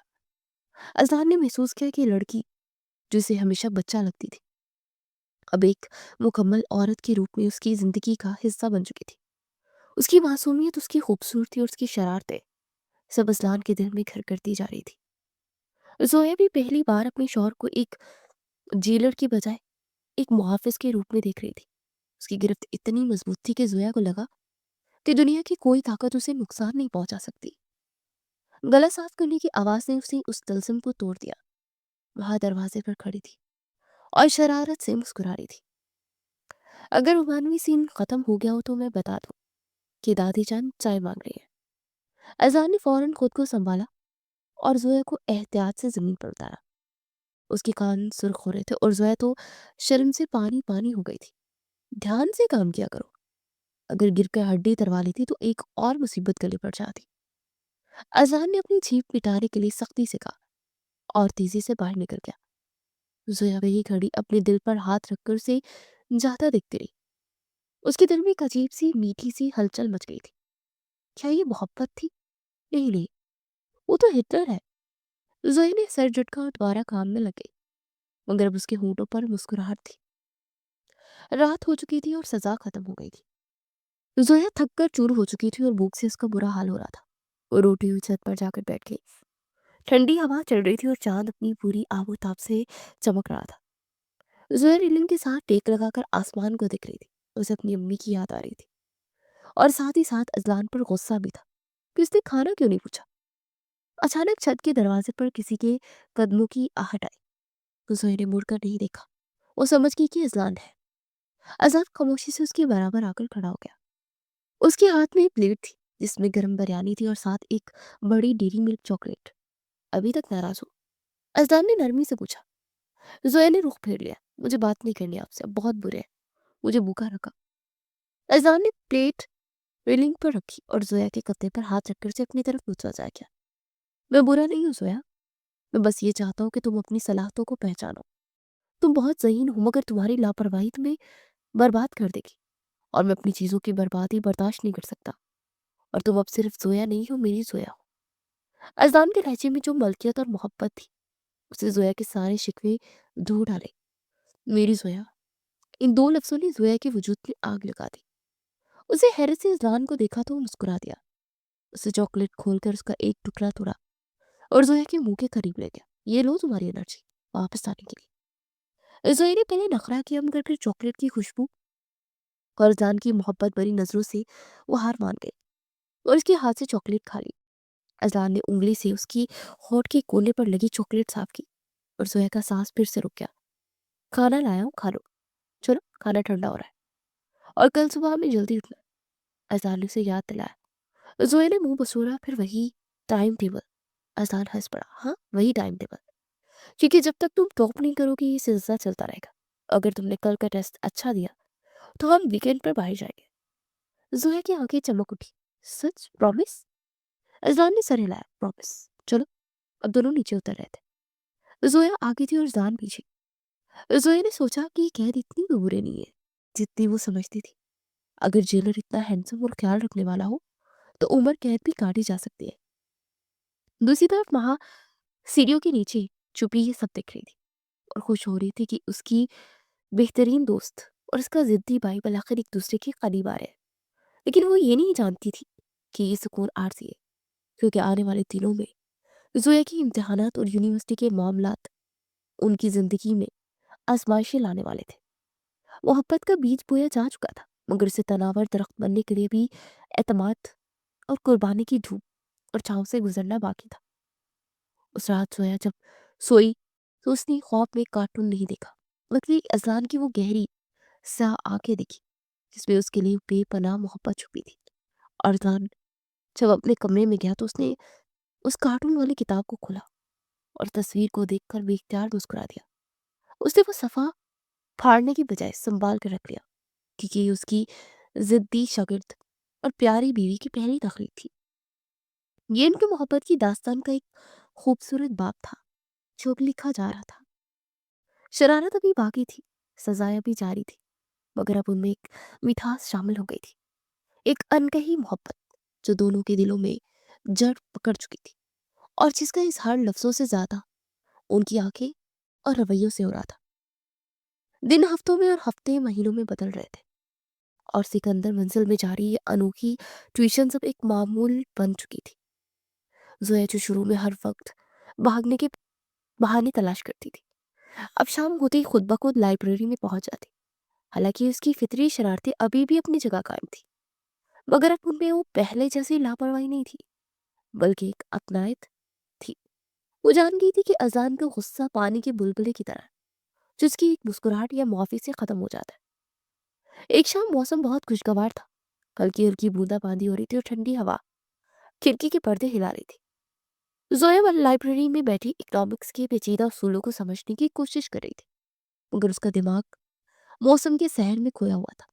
अजलान ने महसूस किया कि लड़की जो उसे हमेशा बच्चा लगती थी, अब एक मुकम्मल औरत के रूप में उसकी जिंदगी का हिस्सा बन चुकी थी। उसकी मासूमियत, उसकी खूबसूरती और उसकी शरारतें सब अजलान के दिल में घर करती जा रही थी। जोया भी पहली बार अपने शौहर को एक जेलर की बजाय एक मुहाफिज के रूप में देख रही थी। उसकी गिरफ्त इतनी मजबूत थी कि जोया को लगा कि दुनिया की कोई ताकत उसे नुकसान नहीं पहुंचा सकती। गला साफ करने की आवाज ने उसे उस तलस्म को तोड़ दिया। वहां दरवाजे पर खड़ी थी और शरारत से मुस्कुरा रही थी। अगर रोमानवी सीन खत्म हो गया हो तो मैं बता दूं कि दादी जान चाय मांग रही है। अजान ने फौरन खुद को संभाला और जोया को एहतियात से जमीन पर उतारा। उसके कान सुर्ख हो रहे थे और जोया तो शर्म से पानी पानी हो गई थी। ध्यान से काम किया करो, अगर गिर कर हड्डी तरवा लेती तो एक और मुसीबत गले पड़ जाती। अजान ने अपनी जीभ मिटाने के लिए सख्ती से कहा और तेजी से बाहर निकल गया। जोया वही खड़ी अपने दिल पर हाथ रखकर उसे जाता देखती रही। उसके दिल में एक अजीब सी मीठी सी हलचल मच गई थी। क्या ये मोहब्बत थी? नहीं नहीं, वो तो हिटलर है। जोया ने सर झटका और दोबारा काम में लग गई, मगर अब उसके होंठों पर मुस्कुराहट थी। रात हो चुकी थी और सजा खत्म हो गई थी। जोया थक कर चूर हो चुकी थी और भूख से उसका बुरा हाल हो रहा था। वो रोटी हुई छत पर जाकर बैठ गई। ठंडी हवा चल रही थी और चांद अपनी पूरी आबोताब से चमक रहा था। जोया रेलिंग के साथ टेक लगाकर आसमान को देख रही थी। उसे अपनी अम्मी की याद आ रही थी और साथ ही साथ अजलान पर गुस्सा भी था कि उसने खाना क्यों नहीं पूछा। अचानक छत के दरवाजे पर किसी के कदमों की आहट आई तो जोया ने मुड़कर नहीं देखा। वो समझ गई कि अजलान है। अजलान खामोशी से उसके बराबर आकर खड़ा हो गया। उसके हाथ में एक प्लेट थी जिसमें गर्म बिरयानी थी और साथ एक बड़ी डेरी मिल्क चॉकलेट। अभी तक नाराज हो? अजलान ने नरमी से पूछा। जोया ने रुख फेर लिया। मुझे बात नहीं करनी आपसे, अब बहुत बुरे हैं, मुझे भूखा रखा। अजलान ने प्लेट रेलिंग पर रखी और जोया के कत्ते पर हाथ रखकर उसे अपनी तरफ मुतवजा किया। मैं बुरा नहीं हूँ जोया, मैं बस ये चाहता हूँ कि तुम अपनी सलाहतों को पहचानो। तुम बहुत ज़हीन हो, मगर तुम्हारी लापरवाही तुम्हें बर्बाद कर देगी और मैं अपनी चीज़ों की बर्बादी बर्दाश्त नहीं कर सकता। और तुम अब सिर्फ जोया नहीं हो, मेरी जोया हो। अजलान के लहजे में जो मलकियत और मोहब्बत थी, उससे जोया के सारे शिकवे धो डाले। मेरी जोया, इन दो लफ्जों ने जोया के वजूद में आग लगा दी। उसे हैरत से अजलान को देखा तो वो मुस्कुरा दिया। उसे चॉकलेट खोलकर उसका एक टुकड़ा तोड़ा और जोया के मुंह के करीब ले गया। ये लो तुम्हारी एनर्जी वापस आने के लिए। जोया ने पहले नखरा किया, मगर फिर चॉकलेट की खुशबू और अजलान की मोहब्बत भरी नजरों से वो हार मान गई और उसके हाथ से चॉकलेट खा ली। अजलान ने उंगली से उसकी होठ के कोने पर लगी चॉकलेट साफ की और जोया का सांस फिर से रुक गया। खाना लाया हूँ, खा लो। चलो, खाना ठंडा हो रहा है और कल सुबह हमें जल्दी उठना। अजलान ने उसे याद दिलाया। जोया ने मुंह बसोरा, फिर वही टाइम टेबल। अजलान हंस पड़ा। हाँ, वही टाइम टेबल, क्योंकि जब तक तुम टॉप नहीं करोगे ये सिलसिला चलता रहेगा। अगर तुमने कल का टेस्ट अच्छा दिया तो हम वीकेंड पर बाहर जाएंगे। जोया की आंखें चमक उठी। सच? प्रॉमिस? अजलान ने सर हिलाया। प्रॉमिस। चलो, अब दोनों नीचे उतर रहे थे। जोया आगे थी और जान पीछे। जोया ने सोचा कि ये कैद इतनी भी बुरे नहीं है जितनी वो समझती थी। अगर जेलर इतना हैंडसम और ख्याल रखने वाला हो तो उम्र कैद भी काटी जा सकती है। दूसरी तरफ वहाँ सीढ़ियों के नीचे छुपी ये सब देख रही थी और खुश हो रही थी कि उसकी बेहतरीन दोस्त और उसका ज़िद्दी भाई आखिर एक दूसरे के करीब आ रहे हैं। लेकिन वो ये नहीं जानती थी कि ये सुकून आरज़ी है, क्योंकि आने वाले दिनों में ज़ोया के इम्तिहानात और यूनिवर्सिटी के मामलात उनकी ज़िंदगी में आज़माइशें लाने वाले थे। मोहब्बत का बीज बोया जा चुका था, मगर उसे तनावर दरख्त बनने के लिए भी एतमाद और कुर्बानी की धूप और छाँव से गुजरना बाकी था। उस रात ज़ोया जब सोई तो उसने ख्वाब में कार्टून नहीं देखा, बल्कि अज़लान की वो गहरी सा आंखें देखी जिसमें उसके लिए बेपनाह मोहब्बत छुपी थी। और अज़लान जब अपने कमरे में गया तो उसने उस कार्टून वाली किताब को खोला और तस्वीर को देखकर बेख्तियार मुस्कुरा दिया। उसने वो सफ़ा फाड़ने की बजाय संभाल कर रख लिया, क्योंकि ये उसकी ज़िद्दी शागिर्द और प्यारी बीवी की पहली तखलीक थी। ये उनकी मोहब्बत की दास्तान का एक खूबसूरत बाब था जो अब लिखा जा रहा था। शरारत अभी बाकी थी, सजाएं अभी जारी थी, मगर अब उनमें एक मिठास शामिल हो गई थी, एक अनकही मोहब्बत जो दोनों के दिलों में जड़ पकड़ चुकी थी और जिसका इजहार लफ्जों से ज्यादा उनकी आंखें और रवैयों से हो रहा था। दिन हफ्तों में और हफ्ते महीनों में बदल रहे थे और सिकंदर मंजिल में जारी ये अनोखी ट्यूशन सब एक मामूल बन चुकी थी। जोया जो शुरू में हर वक्त भागने के बहाने तलाश करती थी, अब शाम होते ही खुद ब खुद लाइब्रेरी में पहुंच जाती। हालांकि उसकी फितरी शरारतें अभी भी अपनी जगह कायम थी, मगर अब उनमें वो पहले जैसी लापरवाही नहीं थी, बल्कि एक अपनायत थी। वो जान गई थी कि अजान का गुस्सा पानी के बुलबुले की तरह, जिसकी एक मुस्कुराहट या मुआफी से खत्म हो जाता है। एक शाम मौसम बहुत खुशगवार था, हल्की हल्की बूंदाबांदी हो रही थी और ठंडी हवा खिड़की के पर्दे हिला रही थी। जोया वाली लाइब्रेरी में बैठी इकोनॉमिक्स के पेचीदा उसूलों को समझने की कोशिश कर रही थी, मगर उसका दिमाग मौसम के सहर में खोया हुआ था।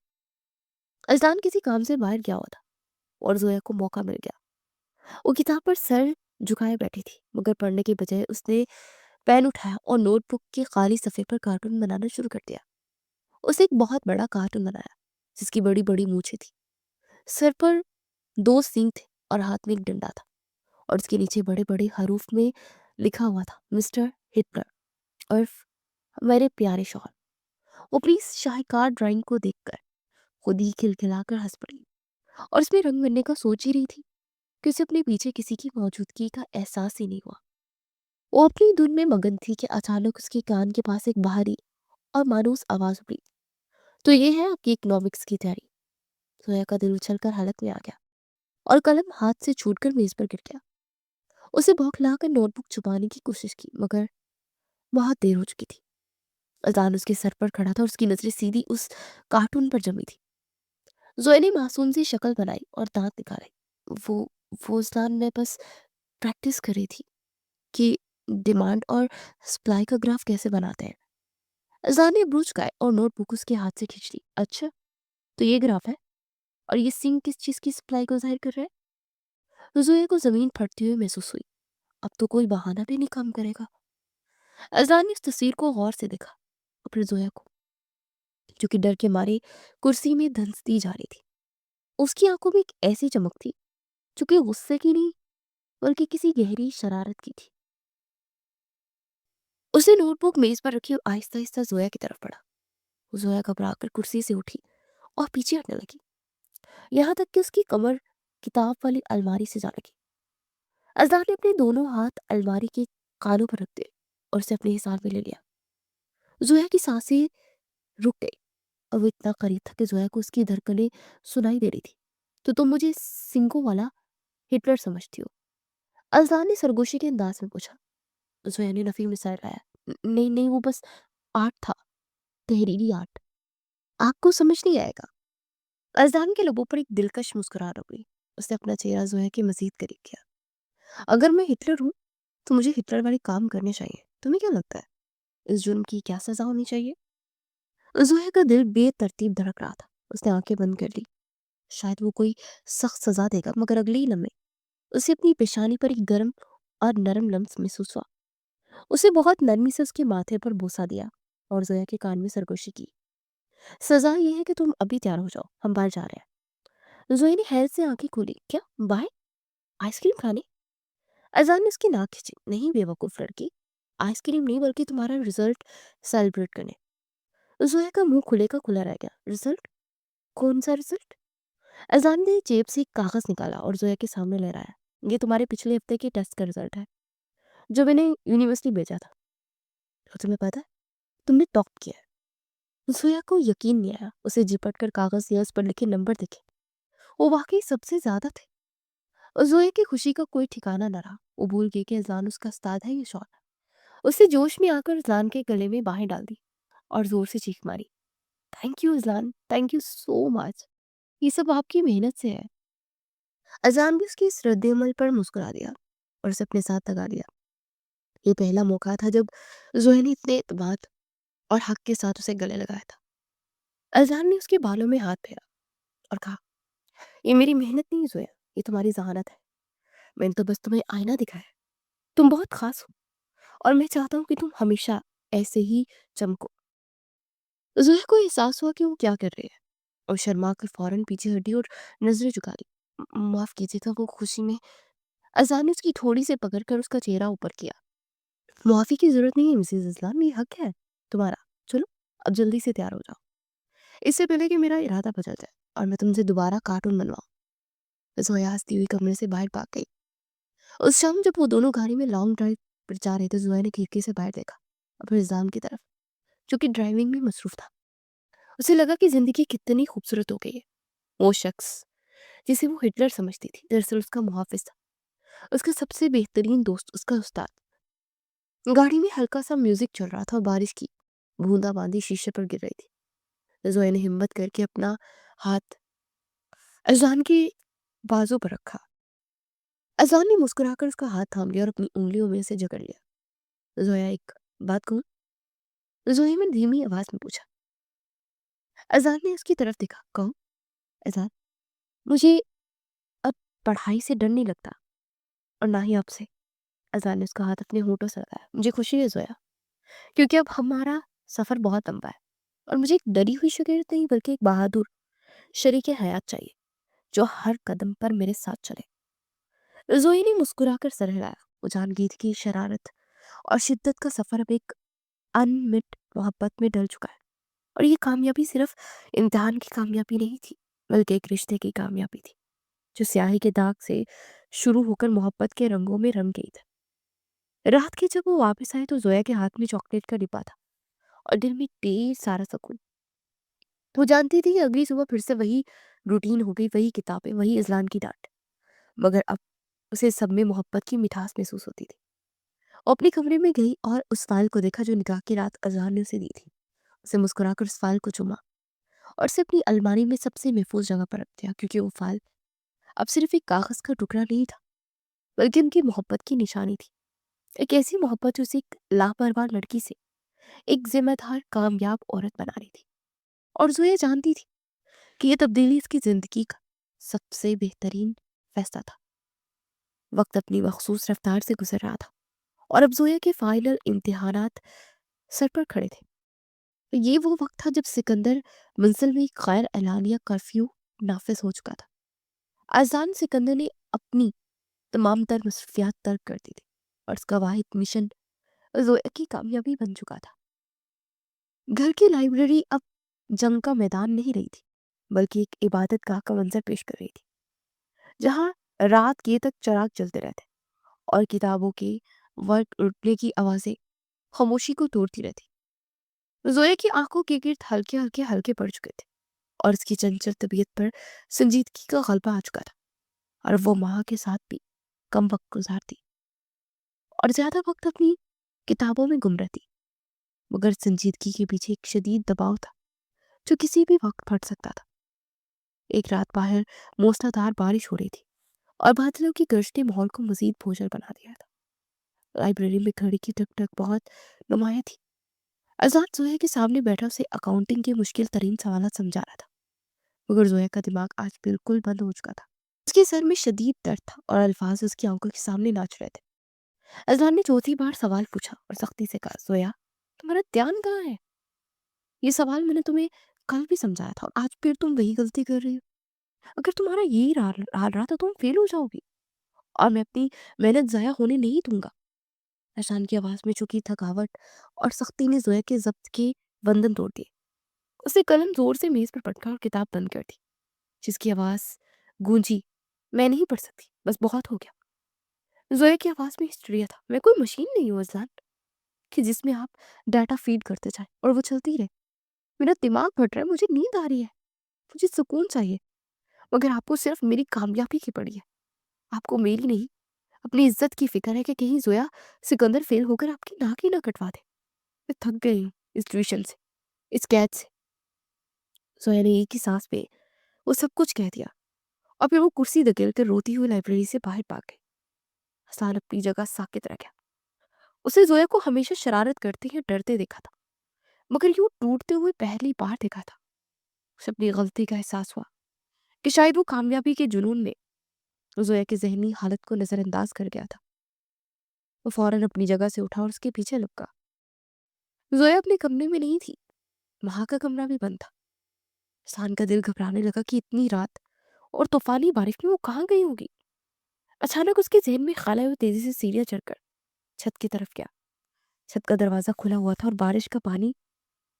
अजलान किसी काम से बाहर गया हुआ था और जोया को मौका मिल गया। वो किताब पर सर झुकाए बैठी थी, मगर पढ़ने के बजाय उसने पेन उठाया और नोटबुक के खाली सफ़े पर कार्टून बनाना शुरू कर दिया। उसे एक बहुत बड़ा कार्टून बनाया जिसकी बड़ी बड़ी मूछें थी, सर पर दो सींग थे और हाथ में एक डंडा था, और उसके नीचे बड़े बड़े हरूफ में लिखा हुआ था, मिस्टर हिटलर उर्फ मेरे प्यारे शौहर। वो अपनी इस शाहकार ड्राइंग को देखकर खुद ही खिलखिलाकर हंस पड़ी और उसमें रंग भरने का सोच ही रही थी कि उसे अपने पीछे किसी की मौजूदगी का एहसास ही नहीं हुआ। वो अपनी धुन में मगन थी कि अचानक उसके कान के पास एक बाहरी और मायूस आवाज उड़ी, तो ये है आपकी इकोनॉमिक्स की तैयारी। सोया का दिल उछलकर हालत में आ गया और कलम हाथ से छूटकर मेज पर गिर गया। उसे बौखलाकर नोटबुक छुपाने की कोशिश की, मगर बहुत देर हो चुकी थी। अजान उसके सर पर खड़ा था और उसकी नजरें सीधी उस कार्टून पर जमी थी। जोया ने मासूम सी शक्ल बनाई और दांत निकाले। वो वो अजलान में बस प्रैक्टिस कर रही थी कि डिमांड और सप्लाई का ग्राफ कैसे बनाते हैं। अजलान ने ब्रूच खाए और नोटबुक उसके हाथ से खींच ली। अच्छा, तो ये ग्राफ है और ये सिंक किस चीज की सप्लाई को जाहिर कर रहा है? जोया को जमीन फटती हुई महसूस हुई। अब तो कोई बहाना भी नहीं काम करेगा। अजलान ने उस तस्वीर को गौर से देखा और फिर जोया को, जो कि डर के मारे कुर्सी में धंसती जा रही थी। उसकी आंखों में एक ऐसी चमक थी जो कि गुस्से की नहीं, बल्कि किसी गहरी शरारत की थी। उसने नोटबुक मेज पर रखी और आहिस्ता आहिस्ता जोया की तरफ बढ़ा। जोया घबराकर कुर्सी से उठी और पीछे हटने लगी, यहाँ तक कि उसकी कमर किताब वाली अलमारी से जा लगी। अजहर ने अपने दोनों हाथ अलमारी के कानों पर रख दिए और उसे अपने हिसाब में ले लिया। जोया की सांसें रुक गई और वो इतना करीब था कि जोया को उसकी धड़कनें सुनाई दे रही थी। तो तुम मुझे सिंकों वाला हिटलर समझती हो? अजहर ने सरगोशी के अंदाज में पूछा। जोया ने नफी में सर लाया। नहीं नहीं, वो बस आर्ट था, तहरीरी आर्ट, आपको समझ नहीं आएगा। अजदान के लबों पर एक दिलकश मुस्कुराहट हो गई। उसने अपना चेहरा जोया के मजीद करीब किया। अगर मैं हिटलर हूँ तो मुझे हिटलर वाले काम करने चाहिए। तुम्हें क्या लगता है इस जुर्म की क्या सजा होनी चाहिए? जोया का दिल बेतरतीब धड़क रहा था। उसने आंखें बंद कर ली। शायद वो कोई सख्त सजा देगा, मगर अगले ही लम्हे उसे अपनी पेशानी पर एक गर्म और नरम लम्स महसूस हुआ। उसे बहुत नरमी से उसके माथे पर बोसा दिया और जोया के कान में सरगोशी की। सजा ये है कि तुम अभी तैयार हो जाओ, हम बाहर जा रहे हैं। ज़ोया ने हैरत से आंखें खोली। क्या बाहर आइसक्रीम खाने? अजान ने उसकी नाक खींची। नहीं बेवकूफ़ लड़की, आइसक्रीम नहीं बल्कि तुम्हारा रिजल्ट सेलिब्रेट करने। ज़ोया का मुंह खुले का खुला रह गया। रिजल्ट? कौन सा रिजल्ट? अजान ने जेब से एक कागज़ निकाला और ज़ोया के सामने लहराया। ये तुम्हारे पिछले हफ्ते के टेस्ट का रिजल्ट है, जो मैंने यूनिवर्सिटी भेजा था। और तुम्हें पता है, तुमने टॉप किया है। ज़ोया को यकीन नहीं आया। उसे झिपट कर कागज़ या उस पर लिखे नंबर दिखे। वो वाकई सबसे ज़्यादा थे। और ज़ोया की खुशी का कोई ठिकाना न रहा। वो भूल गई कि अज़लान उसका उस्ताद है या शौहर। उसने जोश में आकर अज़लान के गले में बाहें डाल दी और ज़ोर से चीख मारी। Thank you Azlan, thank you so much. ये सब आपकी मेहनत से है। अज़लान भी उसकी इस रद्द-ए-अमल पर मुस्कुरा दिया और उसे अपने साथ लगा लिया। ये पहला मौका था जब ज़ोया ने इतने एतमाद और हक के साथ उसे गले लगाया था। अज़लान ने उसके बालों में हाथ फेरा और कहा, ये मेरी मेहनत नहीं ज़ोया, ये तुम्हारी ज़हानत है। मैंने तो बस तुम्हें आईना दिखाया है। तुम बहुत ख़ास हो और मैं चाहता हूँ कि तुम हमेशा ऐसे ही चमको। ज़ोया को एहसास हुआ कि वो क्या कर रही है और शर्मा कर फ़ौरन पीछे हटी और नज़रें झुका ली। माफ़ कीजिएगा, वो खुशी में अज़ान ने उसकी थोड़ी से पकड़ कर उसका चेहरा ऊपर किया। मुआफ़ी की ज़रूरत नहीं है मिसेज़ अज़लान, ये हक है तुम्हारा। चलो, अब जल्दी से तैयार हो जाओ, इससे पहले कि मेरा इरादा बदल जाए और मैं तुमसे दोबारा कार्टून बनवाऊँ। ज़ोया हँसती हुई कमरे से बाहर भाग गई। उस शाम जब वो दोनों गाड़ी में लॉन्ग ड्राइव पर जा रहे थे, ज़ोया ने खिड़की से बाहर देखा और फिर इज़ाम की तरफ, जो कि ड्राइविंग में मसरूफ़ था। उसे लगा कि ज़िंदगी कितनी खूबसूरत हो गई है। वो शख्स जिसे वो हिटलर समझती थी, दरअसल उसका मुहाफ़िज़ था, उसका सबसे बेहतरीन दोस्त, उसका उस्ताद। गाड़ी में हल्का सा म्यूज़िक चल रहा था और बारिश की बूंदाबांदी शीशे पर गिर रही थी। ज़ोया ने हिम्मत करके अपना हाथ अज़ान के बाजू पर रखा। अज़ान ने मुस्कुराकर उसका हाथ थाम लिया और अपनी उंगलियों में से जकड़ लिया। ज़ोया, एक बात कहूँ? ज़ोया ने धीमी आवाज़ में पूछा। अज़ान ने उसकी तरफ देखा। कहो अज़ान, मुझे अब पढ़ाई से डर नहीं लगता और ना ही आपसे। अज़ान ने उसका हाथ अपने होठों से लगाया। मुझे खुशी है ज़ोया, क्योंकि अब हमारा सफ़र बहुत लंबा है और मुझे एक डरी हुई शागिर्द नहीं बल्कि एक बहादुर शरीके हयात चाहिए, जो हर कदम पर मेरे साथ चले। ज़ोया ने मुस्कुराकर सर हिलाया। वो जान गई थी कि शरारत और शिद्दत का सफ़र अब एक अनमिट मोहब्बत में ढल चुका है और ये कामयाबी सिर्फ इम्तिहान की कामयाबी नहीं थी, बल्कि एक रिश्ते की कामयाबी थी, जो स्याही के दाग से शुरू होकर मोहब्बत के रंगों में रंग गई थी। रात के जब वो वापस आई तो जोया के हाथ में चॉकलेट का डिब्बा था और दिल में ढेर सारा सुकून। वो जानती थी कि अगली सुबह फिर से वही रूटीन हो गई, वही किताबें, वही इज़लान की डांट। मगर अब उसे सब में मोहब्बत की मिठास महसूस होती थी। वो अपने कमरे में गई और उस फाइल को देखा जो निकाह की रात अजहार ने उसे दी थी। उसे मुस्कुराकर उस फाइल को चूमा और उसे अपनी अलमारी में सबसे महफूज जगह पर रख दिया, क्योंकि वो फाइल अब सिर्फ एक कागज का टुकड़ा नहीं था, बल्कि उनकी मोहब्बत की निशानी थी। एक ऐसी मोहब्बत जो उसे एक लापरवाह लड़की से एक जिम्मेदार कामयाब औरत बना रही थी। और जोया जानती थी कि ये तब्दीली इसकी जिंदगी का सबसे बेहतरीन फैसला था। वक्त अपनी मखसूस रफ्तार से गुजर रहा था और अब जोया के फाइनल इम्तिहानात सर पर खड़े थे। ये वो वक्त था जब सिकंदर मंजिल में एक गैर एलानिया कर्फ्यू नाफिज हो चुका था। आजान सिकंदर ने अपनी तमाम तर मसरूफियात तर्क कर दी थी और उसका वाहिद मिशन जोया की कामयाबी बन चुका था। घर की लाइब्रेरी अब जंग का मैदान नहीं रही थी, बल्कि एक इबादत गाह का मंजर पेश कर रही थी, जहाँ रात के तक चराग जलते रहते और किताबों के वर्क उठने की आवाजें खामोशी को तोड़ती रहती। जोया की आंखों के गिर्द हल्के हल्के हल्के पड़ चुके थे और उसकी चंचल तबीयत पर संजीदगी का गलबा आ चुका था और वो माँ के साथ भी कम वक्त गुजारती और ज्यादा वक्त अपनी किताबों में गुम रहती। मगर संजीदगी के पीछे एक शदीद दबाव था जो किसी भी वक्त फट सकता था। एक रात बाहर मूसलाधार बारिश हो रही थी और बादलों की गर्ज ने माहौल को मजीद बोझल बना दिया था। लाइब्रेरी में घड़ी की टक टक बहुत नुमाया थी। आजाद जोया के सामने बैठा उसे अकाउंटिंग के मुश्किल तरीन सवाल समझा रहा था, मगर जोया का दिमाग आज बिल्कुल बंद हो चुका था। उसके सर में शदीद दर्द था और अल्फाज उसकी आंखों के सामने नाच रहे थे। अजलान ने चौथी बार सवाल पूछा और सख्ती से कहा, जोया, तुम्हारा ध्यान कहाँ है? ये सवाल मैंने तुम्हें कल भी समझाया था और आज फिर तुम वही गलती कर रही हो। अगर तुम्हारा यही हाल हाल रहा तो तुम फेल हो जाओगी और मैं अपनी मेहनत ज़ाया होने नहीं दूँगा। अचान की आवाज़ में चुकी थकावट और सख्ती ने ज़ोया के ज़ब्त के बंधन तोड़ दिए। उसने कलम ज़ोर से मेज़ पर पटका और किताब बंद कर दी, जिसकी आवाज़ गूंजी, मैं नहीं पढ़ सकती, बस बहुत हो गया। ज़ोया की आवाज़ में हिस्ट्रिया था। मैं कोई मशीन नहीं हूँ अज़लान कि जिसमें आप डाटा फीड करते जाएँ और वो चलती रहे। मेरा दिमाग फट रहा है, मुझे नींद आ रही है, मुझे सुकून चाहिए। मगर आपको सिर्फ मेरी कामयाबी की पड़ी है, आपको मेरी नहीं। अपनी इज्जत की फिक्र है कि कहीं ज़ोया सिकंदर फेल होकर आपकी नाक ही ना कटवा दे। मैं थक गई हूँ इस ट्यूशन से, इस कैद से। ज़ोया ने एक ही सांस में वो सब कुछ कह दिया और फिर वो कुर्सी धकेल कर रोती हुई लाइब्रेरी से बाहर भाग गई। हसन अपनी जगह साकित रह गया। उसे ज़ोया को हमेशा शरारत करते या डरते देखा था, मगर यूं टूटते हुए पहली बार देखा था। उसे अपनी गलती का एहसास हुआ कि शायद वो कामयाबी के जुनून में ज़ोया की ज़हनी हालत को नज़रअंदाज कर गया था। वो फौरन अपनी जगह से उठा और उसके पीछे लपका। ज़ोया अपने कमरे में नहीं थी, वहाँ का कमरा भी बंद था। हसन का दिल घबराने लगा कि इतनी रात और तूफानी बारिश में वो कहाँ गई होगी। अचानक उसके ज़हन में ख्याल आया, वो तेज़ी से सीढ़ियाँ चढ़कर छत की तरफ गया। छत का दरवाज़ा खुला हुआ था और बारिश का पानी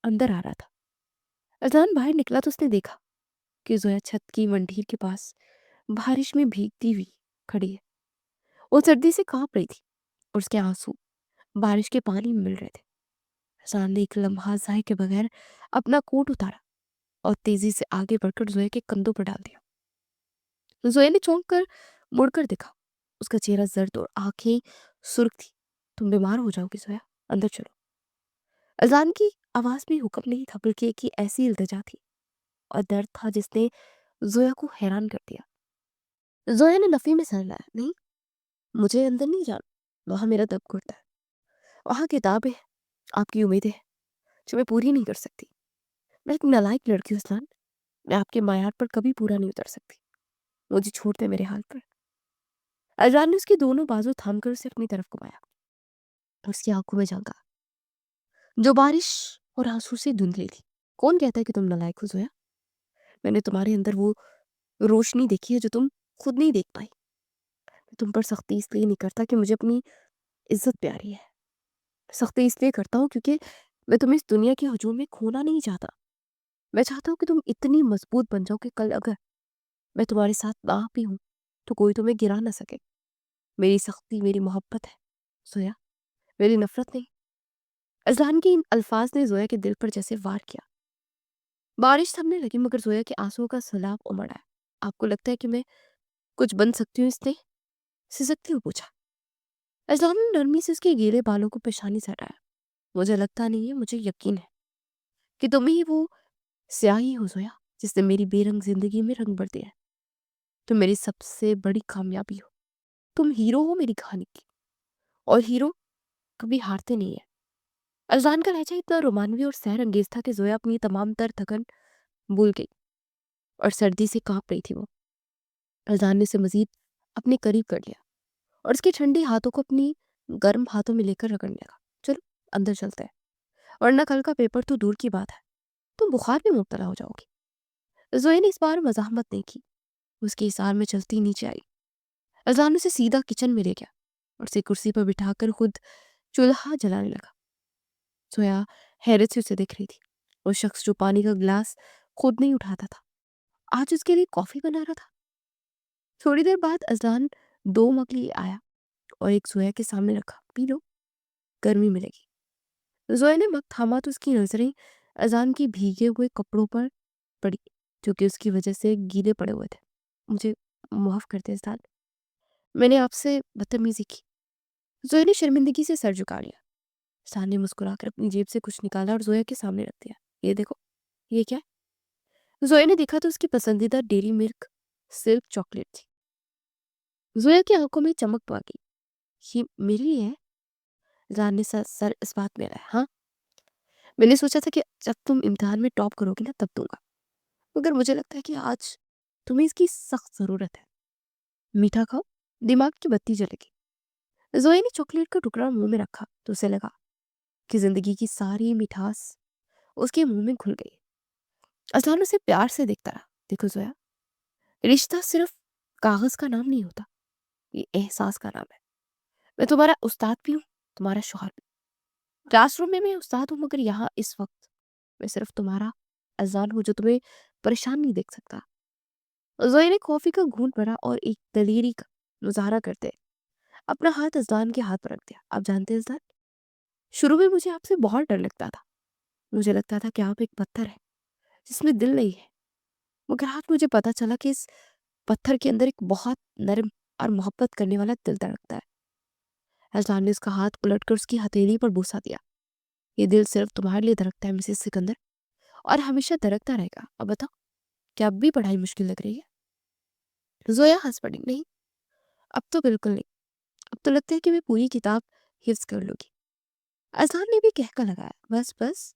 अंदर आ रहा था। अचानक बाहर निकला तो उसने देखा कि ज़ोया छत की मंडीर के पास बारिश में भीगती हुई खड़ी है। वो सर्दी से काँप रही थी और उसके आंसू बारिश के पानी में मिल रहे थे। हसन ने एक लम्हा ज़ाय के बगैर अपना कोट उतारा और तेज़ी से आगे बढ़कर ज़ोया के कंधों पर डाल दिया। ज़ोया ने चौंक कर मुड़कर देखा। उसका चेहरा जर्द और आंखें सुर्ख थी। तुम बीमार हो जाओगी ज़ोया, अंदर चलो। अजान की आवाज़ में हुक्म नहीं था, बल्कि एक ही ऐसी इल्तिजा थी और दर्द था जिसने ज़ोया को हैरान कर दिया। ज़ोया ने नफ़ी में सर लाया। नहीं, मुझे अंदर नहीं जाना, वहाँ मेरा दब घुटता है। वहाँ किताबें, आपकी उम्मीदें जो मैं पूरी नहीं कर सकती। मैं एक नालायक लड़की हूँ अज़लान, मैं आपके मायार पर कभी पूरा नहीं उतर सकती। मुझे छोड़ दे मेरे हाल पर। अज़लान ने उसके दोनों बाजू थाम कर उसे अपनी तरफ घुमाया। उसकी आंखों में झांका, जो बारिश और आंसू से धुंधली थी। कौन कहता है कि तुम नालायक हो ज़ोया? मैंने तुम्हारे अंदर वो रोशनी देखी है जो तुम खुद नहीं देख पाई। मैं तुम पर सख्ती इसलिए नहीं करता कि मुझे अपनी इज्जत प्यारी है। सख्ती इसलिए करता हूँ क्योंकि मैं तुम्हें इस दुनिया के हजूम में खोना नहीं चाहता। मैं चाहता हूँ कि तुम इतनी मजबूत बन जाओ कि कल अगर मैं तुम्हारे साथ ना भी हूँ तो कोई तुम्हें गिरा ना सके। मेरी सख्ती मेरी मोहब्बत है ज़ोया, मेरी नफरत नहीं। अज़लान के इन अल्फाज ने ज़ोया के दिल पर जैसे वार किया। बारिश थमने लगी, मगर ज़ोया के आंसुओं का सैलाब उमड़ आया। आपको लगता है कि मैं कुछ बन सकती हूँ इसने? सिसकती हुई पूछा। अज़लान ने नरमी से उसके गीले बालों को पेशानी से हटाया। मुझे लगता नहीं है, मुझे यकीन है कि तुम ही वो स्याही हो ज़ोया, जिसने मेरी बेरंग जिंदगी में रंग भर दिया है। तुम मेरी सबसे बड़ी कामयाबी हो। तुम हीरो हो मेरी कहानी की, और हीरो कभी हारते नहीं है। अज़लान का लहजा इतना रोमानवी और सैर अंगेज था कि ज़ोया अपनी तमाम तर थकन भूल गई और सर्दी से कांप रही थी वो। अज़लान ने उसे मजीद अपने करीब कर लिया और उसके ठंडे हाथों को अपनी गर्म हाथों में लेकर रगड़ने लगा। चलो अंदर चलते हैं, वरना कल का पेपर तो दूर की बात है, तुम बुखार में मुब्तला हो जाओगी। ज़ोया ने इस बार मज़ाहमत नहीं की। उसके इशारे में चलती नीचे आई। अज़लान उसे सीधा किचन में ले गया और उसे कुर्सी पर बिठाकर खुद चूल्हा जलाने लगा। ज़ोया हैरत से उसे देख रही थी। वो शख्स जो पानी का गिलास खुद नहीं उठाता था, आज उसके लिए कॉफ़ी बना रहा था। थोड़ी देर बाद अज़लान 2 मग लिए आया और एक ज़ोया के सामने रखा। पी लो, गर्मी मिलेगी। ज़ोया ने मग थामा तो उसकी नज़रें अज़ान की भीगे हुए कपड़ों पर पड़ी, जो कि उसकी वजह से गीले पड़े हुए थे। मुझे माफ़ कर दे अज़ान, मैंने आपसे बदतमीज़ी की। ज़ोया ने शर्मिंदगी से सर झुका लिया। अज़ान ने मुस्कुराकर अपनी जेब से कुछ निकाला और ज़ोया के सामने रख दिया। ये देखो, ये क्या है? ज़ोया ने देखा तो उसकी पसंदीदा डेयरी मिल्क सिल्क चॉकलेट थी। ज़ोया की आंखों में चमक आ गई। ये मेरे लिए है? अज़ान ने सर इस बात में हिलाया। हाँ, मैंने सोचा था कि जब तुम इम्तिहान में टॉप करोगी ना तब दूंगा, मगर मुझे लगता है कि आज तुम्हें इसकी सख्त ज़रूरत है। मीठा खाओ, दिमाग की बत्ती जलेगी। ज़ोया ने चॉकलेट का टुकड़ा मुंह में रखा तो उसे लगा कि जिंदगी की सारी मिठास उसके मुंह में घुल गई। अज़लान उसे प्यार से देखता रहा। देखो ज़ोया, رشتہ صرف کاغذ کا نام نہیں ہوتا، یہ احساس کا نام ہے۔ میں تمہارا استاد بھی ہوں، تمہارا شوہر بھی۔ کلاس روم میں میں استاد ہوں، مگر یہاں اس وقت میں صرف تمہارا اذان ہوں جو تمہیں پریشان نہیں دیکھ سکتا۔ زویا نے کافی کا گھونٹ بھرا اور ایک دلیری کا مظاہرہ کرتے اپنا ہاتھ اذان کے ہاتھ پر رکھ دیا۔ آپ جانتے ہیں اذان، شروع میں مجھے آپ سے بہت ڈر لگتا تھا۔ مجھے لگتا تھا کہ آپ ایک پتھر ہے جس میں دل نہیں ہے، مگر آج مجھے پتا چلا کہ اس پتھر کے اندر ایک بہت نرم اور محبت کرنے والا دل دھڑکتا ہے۔ اذان نے اس کا ہاتھ الٹ کر اس کی ہتھیلی پر بوسہ دیا۔ یہ دل صرف تمہارے لیے دھڑکتا ہے مسز سکندر، اور ہمیشہ دھڑکتا رہے گا۔ اب بتاؤ، کیا اب بھی پڑھائی مشکل لگ رہی ہے؟ زویا ہنس پڑی۔ نہیں، اب تو بالکل نہیں، اب تو لگتا ہے کہ میں پوری کتاب حفظ کر لوں گی۔ اذان نے بھی کہکا لگایا۔ بس بس،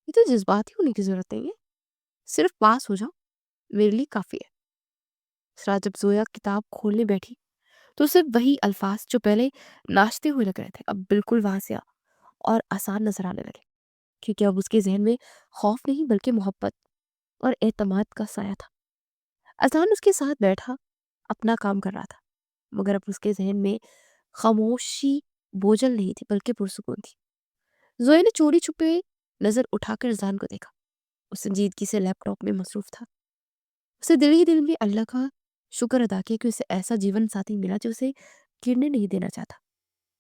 یہ تو جذباتی ہونے کی ضرورت نہیں ہے، صرف پاس ہو جاؤ، میرے لیے کافی ہے۔ اس رات جب زویا کتاب کھولنے بیٹھی تو صرف وہی الفاظ جو پہلے ناشتے ہوئے لگ رہے تھے اب بالکل واضح اور آسان نظر آنے لگے، کیونکہ اب اس کے ذہن میں خوف نہیں بلکہ محبت اور اعتماد کا سایہ تھا۔ اذان اس کے ساتھ بیٹھا اپنا کام کر رہا تھا، مگر اب اس کے ذہن میں خاموشی بوجھل نہیں تھی بلکہ پرسکون تھی۔ زویا نے چوری چھپے نظر اٹھا کر اذان کو دیکھا۔ اس سنجیدگی سے لیپ ٹاپ میں مصروف تھا۔ اسے دل ہی دل میں اللہ کا شکر ادا کیا کہ اسے ایسا جیون ساتھی ملا جو اسے گرنے نہیں دینا چاہتا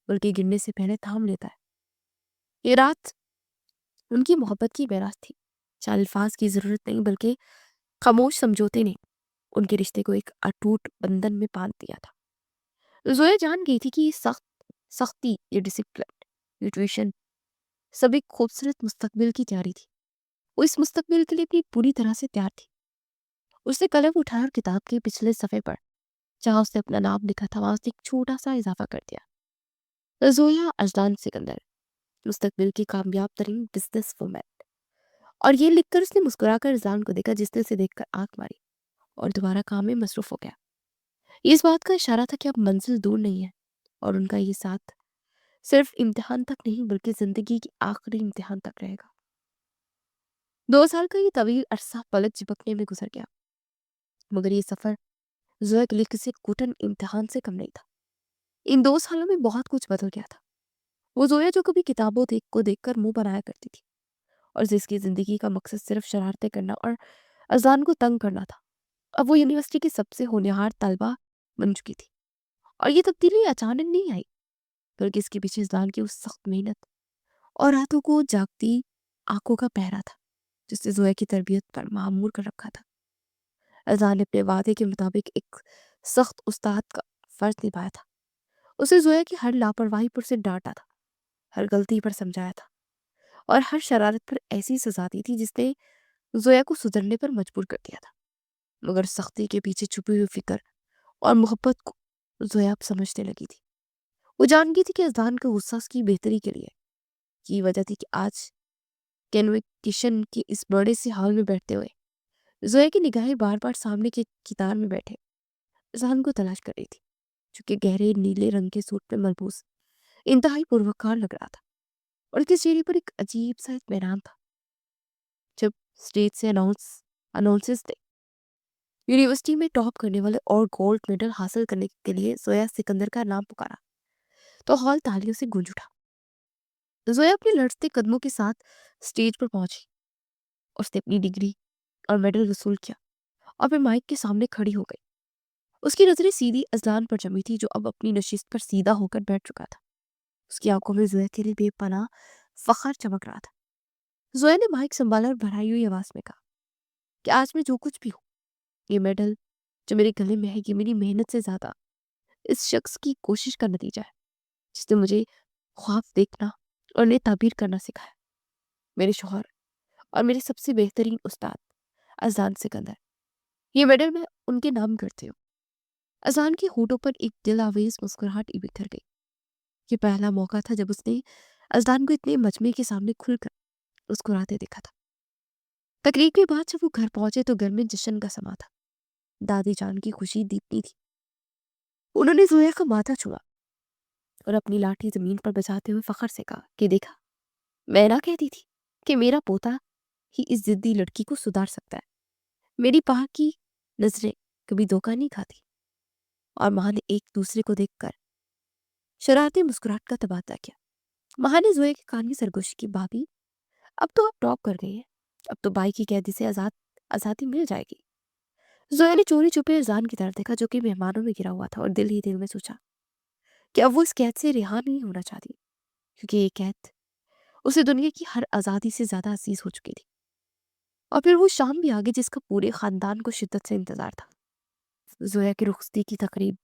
بلکہ گرنے سے پہلے تھام لیتا ہے۔ یہ رات ان کی محبت کی میراث تھی۔ چند الفاظ کی ضرورت نہیں بلکہ خاموش سمجھوتے نے ان کے رشتے کو ایک اٹوٹ بندھن میں باندھ دیا تھا۔ زویا جان گئی تھی کہ یہ سختی، یہ ڈسپلن، یہ ٹیوشن سب ایک خوبصورت مستقبل کی تیاری تھی۔ وہ اس مستقبل کے لیے اپنی پوری طرح سے تیار تھی۔ اس نے قلم اٹھایا اور کتاب کے پچھلے صفحے پر جہاں اس نے اپنا نام لکھا تھا وہاں سے ایک چھوٹا سا اضافہ کر دیا: زویا اذان سکندر، مستقبل کی کامیاب ترین بزنس وومن۔ اور یہ لکھ کر اس نے مسکرا کر اذان کو دیکھا جس نے اسے دیکھ کر آنکھ ماری اور دوبارہ کام میں مصروف ہو گیا۔ یہ اس بات کا اشارہ تھا کہ اب منزل دور نہیں ہے اور ان کا یہ ساتھ صرف امتحان تک نہیں بلکہ زندگی کی آخری امتحان تک رہے گا۔ 2 سال کا یہ طویل عرصہ پلک جھپکنے میں گزر گیا، مگر یہ سفر زویا کے لیے کسی کوٹن امتحان سے کم نہیں تھا۔ ان 2 سالوں میں بہت کچھ بدل گیا تھا۔ وہ زویا جو کبھی کتابوں کو دیکھ کر منہ بنایا کرتی تھی اور جس کی زندگی کا مقصد صرف شرارتیں کرنا اور اذان کو تنگ کرنا تھا، اب وہ یونیورسٹی کی سب سے ہونہار طالبہ بن چکی تھی۔ اور یہ تبدیلی اچانک نہیں آئی بلکہ اس کے پیچھے اذان کی اس سخت محنت اور راتوں کو جاگتی آنکھوں کا پہرا تھا جس نے زویا کی تربیت پر معمور کر رکھا تھا۔ اذان نے اپنے وعدے کے مطابق ایک سخت استاد کا فرض نبھایا تھا۔ اسے زویا کی ہر لاپرواہی پر اسے ڈانٹا تھا، ہر غلطی پر سمجھایا تھا اور ہر شرارت پر ایسی سزا دی تھی جس نے زویا کو سدھرنے پر مجبور کر دیا تھا۔ مگر سختی کے پیچھے چھپی ہوئی فکر اور محبت کو زویا اب سمجھنے لگی تھی۔ وہ جان گئی تھی کہ اذان کا غصہ اس کی بہتری کے لیے کی وجہ تھی کہ آج کنویکیشن کے اس بڑے سے ہال میں بیٹھتے ہوئے زویا کی نگاہیں بار بار سامنے کے قطار میں بیٹھے اذان کو تلاش کر رہی تھی، جو کہ گہرے نیلے رنگ کے سوٹ میں ملبوس انتہائی پروکار لگ رہا تھا اور اس کے چہرے پر ایک عجیب سا اطمینان تھا۔ جب اسٹیج سے اناؤنسز نے یونیورسٹی میں ٹاپ کرنے والے اور گولڈ میڈل حاصل کرنے کے لیے زویا سکندر کا نام پکارا تو ہال تالیوں سے گونج اٹھا۔ زویا اپنے لڑزتے قدموں کے ساتھ اسٹیج پر پہنچی، اس نے اپنی ڈگری اور میڈل وصول کیا اور پھر مائک کے سامنے کھڑی ہو گئی۔ اس کی نظریں سیدھی اذان پر جمی تھی جو اب اپنی نشست پر سیدھا ہو کر بیٹھ چکا تھا۔ اس کی آنکھوں میں زویا کے لیے بے پناہ فخر چمک رہا تھا۔ زویا نے مائک سنبھالا اور بھرائی ہوئی آواز میں کہا کہ آج میں جو کچھ بھی ہوں، یہ میڈل جو میرے گلے میں ہے، یہ میری محنت سے زیادہ اس شخص کی کوشش کا نتیجہ ہے جس نے مجھے خواب دیکھنا اور انہیں تعبیر کرنا سکھایا، میرے شوہر اور میرے سب سے بہترین استاد اذان سکندر۔ یہ میڈل میں ان کے نام کرتی ہوں۔ اذان کے ہونٹوں پر ایک دل آویز مسکراہٹ بکھر گئی۔ یہ پہلا موقع تھا جب اس نے اذان کو اتنے مجمع کے سامنے کھل کر مسکراتے دیکھا تھا۔ تقریب کے بعد جب وہ گھر پہنچے تو گھر میں جشن کا سما تھا۔ دادی جان کی خوشی دیپنی تھی۔ انہوں نے زویا کا ماتھا چھوا اور اپنی لاٹھی زمین پر بجاتے ہوئے فخر سے کہا کہ دیکھا، میں نہ کہتی تھی کہ میرا پوتا ہی اس ضدی لڑکی کو سدھار سکتا ہے۔ میری پاک کی نظریں कभी धोखा नहीं खाती। और माँ ने एक दूसरे को देखकर शरारती मुस्कुराहट का तबादला किया। माँ ने जोया के कान में सरगोशी की, भाभी अब तो आप टॉप कर गई हैं, अब तो बाई की कैदी से आज़ादी मिल जाएगी। जोया ने चोरी छुपे अजान की तरफ देखा जो कि मेहमानों में गिरा हुआ था, और दिल ही दिल में सोचा कि अब वो इस कैद से रिहा नहीं होना चाहती, क्योंकि ये कैद उसे दुनिया की हर आज़ादी से ज़्यादा अजीज हो चुकी थी। और फिर वो शाम भी आ गई जिसका पूरे खानदान को शिद्दत से इंतजार था। जोया की रुखसती की तकरीब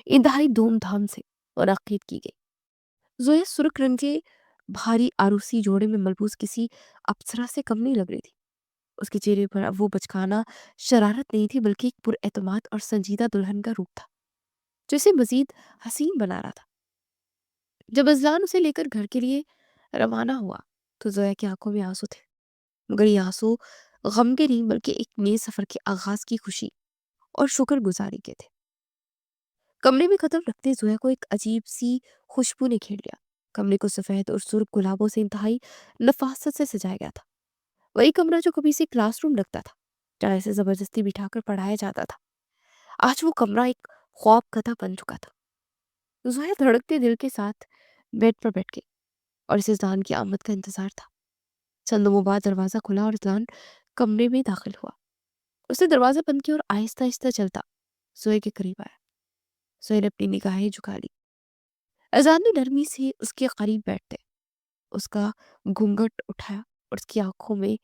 इंतहाई धूमधाम से मुनक्किद की गई। जोया सुर्ख रंग के भारी आरूसी जोड़े में मलबूस किसी अप्सरा से कम नहीं लग रही थी। उसके चेहरे पर अब वो बचकाना शरारत नहीं थी, बल्कि एक पुरएतमाद और संजीदा दुल्हन का रूप था जो इसे मजीद हसीन बना रहा था। जब अजलान उसे लेकर घर के लिए रवाना हुआ तो जोया की आंखों में आंसू थे, मगर ये आंसू गम के नहीं बल्कि एक नए सफर के आगाज की खुशी और शुक्रगुजारी के थे। कमरे में कदम रखते जोया को एक अजीब सी खुशबू ने घेर लिया। कमरे को सफेद और सुर्ख गुलाबों से इंतहाई नफासत से सजाया गया था। वही कमरा जो कभी से क्लासरूम लगता था, जहाँ इसे जबरदस्ती बिठाकर पढ़ाया जाता था, आज वो कमरा एक ख्वाब कथा बन चुका था। जोया धड़कते दिल के साथ बेड पर बैठ गई और इसे इज़लान की आमद का इंतजार था। चंदों बाद दरवाजा खुला और इज़लान कमरे में दाखिल हुआ। उसने दरवाजा बंद किया और आहिस्ता आहिस्ता चलता जोया के करीब आया। जोया ने अपनी निगाहें झुका ली। अजान ने नरमी से उसके करीब बैठते उसका घूंघट उठाया और उसकी आंखों में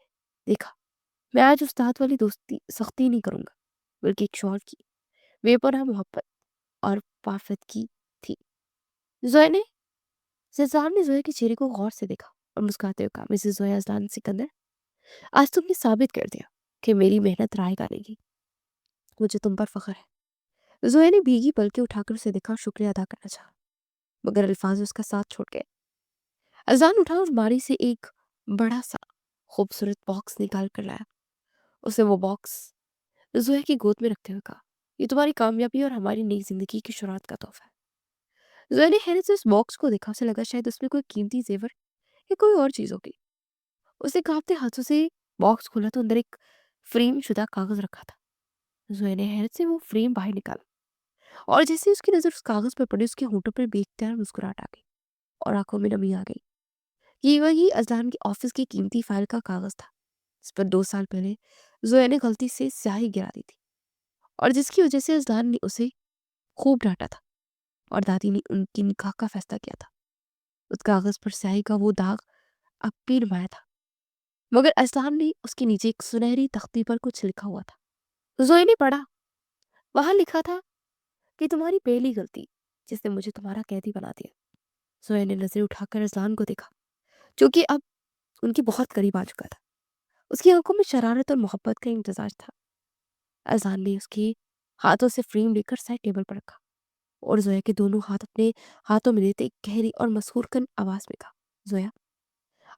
देखा। मैं आज उस्ताद वाली दोस्ती सख्ती नहीं करूंगा, बल्कि एक शौहर की बेपनाह मोहब्बत और पाफत की थी। जोया ने ज़ेज़ान ने जोया के चेहरे को गौर से देखा और मुस्कुराते हुए कहा, मिसेस जोया अज़लान सिकंदर, आज तुमने साबित कर दिया कि मेरी मेहनत राय गानेगी। मुझे तुम पर फख्र है। जोया ने भीगी पलकें उठाकर उसे देखा और शुक्रिया अदा करना चाहा, मगर अल्फाज उसका साथ छोड़ गए। अज़लान उठा और बारी से एक बड़ा सा खूबसूरत बॉक्स निकाल कर लाया। उसने वो बॉक्स जोया की गोद में रखते हुए कहा, ये तुम्हारी कामयाबी और हमारी नई जिंदगी की शुरुआत का तोहफा है। जोया ने हैरत से उस बॉक्स को देखा। उसे लगा शायद उसमें कोई कीमती जेवर या कोई और चीज होगी। उसने कांपते हाथों से बॉक्स खोला तो अंदर एक फ्रेम शुदा कागज रखा था। जोया ने हैरत से वो फ्रेम बाहर निकाला और जैसे ही उसकी नजर उस कागज पर पड़ी, उसके होंठों पर बेख्तियार मुस्कुराहट आ गई और आंखों में नमी आ गई। ये वही अजलान के ऑफिस की कीमती फाइल का कागज था, इस पर 2 साल पहले जोया ने गलती से स्याही गिरा दी थी और जिसकी वजह से अजलान ने उसे खूब डांटा था और दादी ने उनकी निकाह का फैसला किया था। उस कागज पर स्याही का वो दाग अब भी नुमाया था, मगर अजलान ने उसके नीचे एक सुनहरी तख्ती पर कुछ लिखा हुआ था। जोया ने पढ़ा। वहां लिखा था कि तुम्हारी पहली गलती जिसने मुझे तुम्हारा कैदी बना दिया। जोया ने नजरें उठाकर अजलान को देखा, जो कि अब उनके बहुत करीब आ चुका था। उसकी आंखों में शरारत और मोहब्बत का इंतजार था। अजलान ने उसके हाथों से फ्रेम लेकर साइड टेबल पर रखा और जोया के दोनों हाथ अपने हाथों में लेते एक गहरी और मसहूर आवाज में कहा, जोया,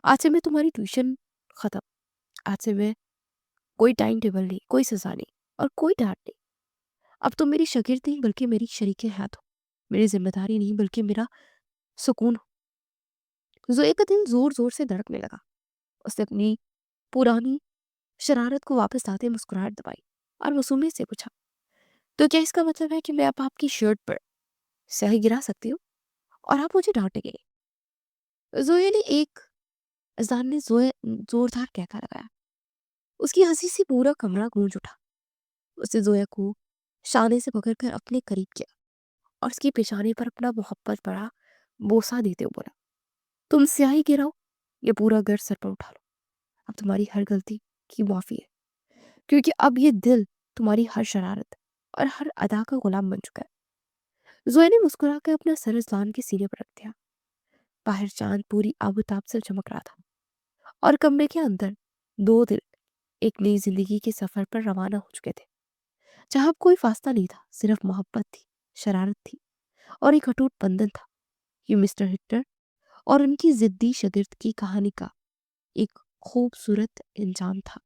आज से मैं तुम्हारी ट्यूशन खत्म। आज से मैं कोई टाइम टेबल नहीं, कोई सजा नहीं और कोई डांट नहीं। अब तुम मेरी शागिर्द नहीं बल्कि मेरी शरीके हयात हो, मेरी जिम्मेदारी नहीं बल्कि मेरा सुकून हो। जोया का दिल जोर जोर से धड़कने लगा। उसने अपनी पुरानी शरारत को वापस लाते मुस्कुराहट दबाई और मासूमियत से पूछा, तो क्या इसका मतलब है कि मैं अब आपकी शर्ट पर स्याही गिरा सकती हूँ और आप मुझे डांटेंगे? जोया ने एक अजान ने जोया जोरदार कहका लगाया। उसकी हंसी से पूरा कमरा गूंज उठा। उसने जोया को शाने से पकड़कर अपने करीब किया और उसकी पेशानी पर अपना मोहब्बत भरा बोसा देते हुए बोला, तुम स्याही गिराओ ये पूरा घर सर पर उठा लो। अब तुम्हारी हर गलती की माफी है, क्योंकि अब ये दिल तुम्हारी हर शरारत और हर अदा का गुलाम बन चुका है। जोया ने मुस्कुरा कर अपना सर इस्लान के सीने पर रख दिया। बाहर चांद पूरी आबोताब से चमक रहा था और कमरे के अंदर दो दिल एक नई जिंदगी के सफर पर रवाना हो चुके थे, जहां अब कोई फासला नहीं था, सिर्फ मोहब्बत थी, शरारत थी और एक अटूट बंधन था। ये मिस्टर हिटलर और उनकी जिद्दी शागिर्द की कहानी का एक खूबसूरत इंजाम था।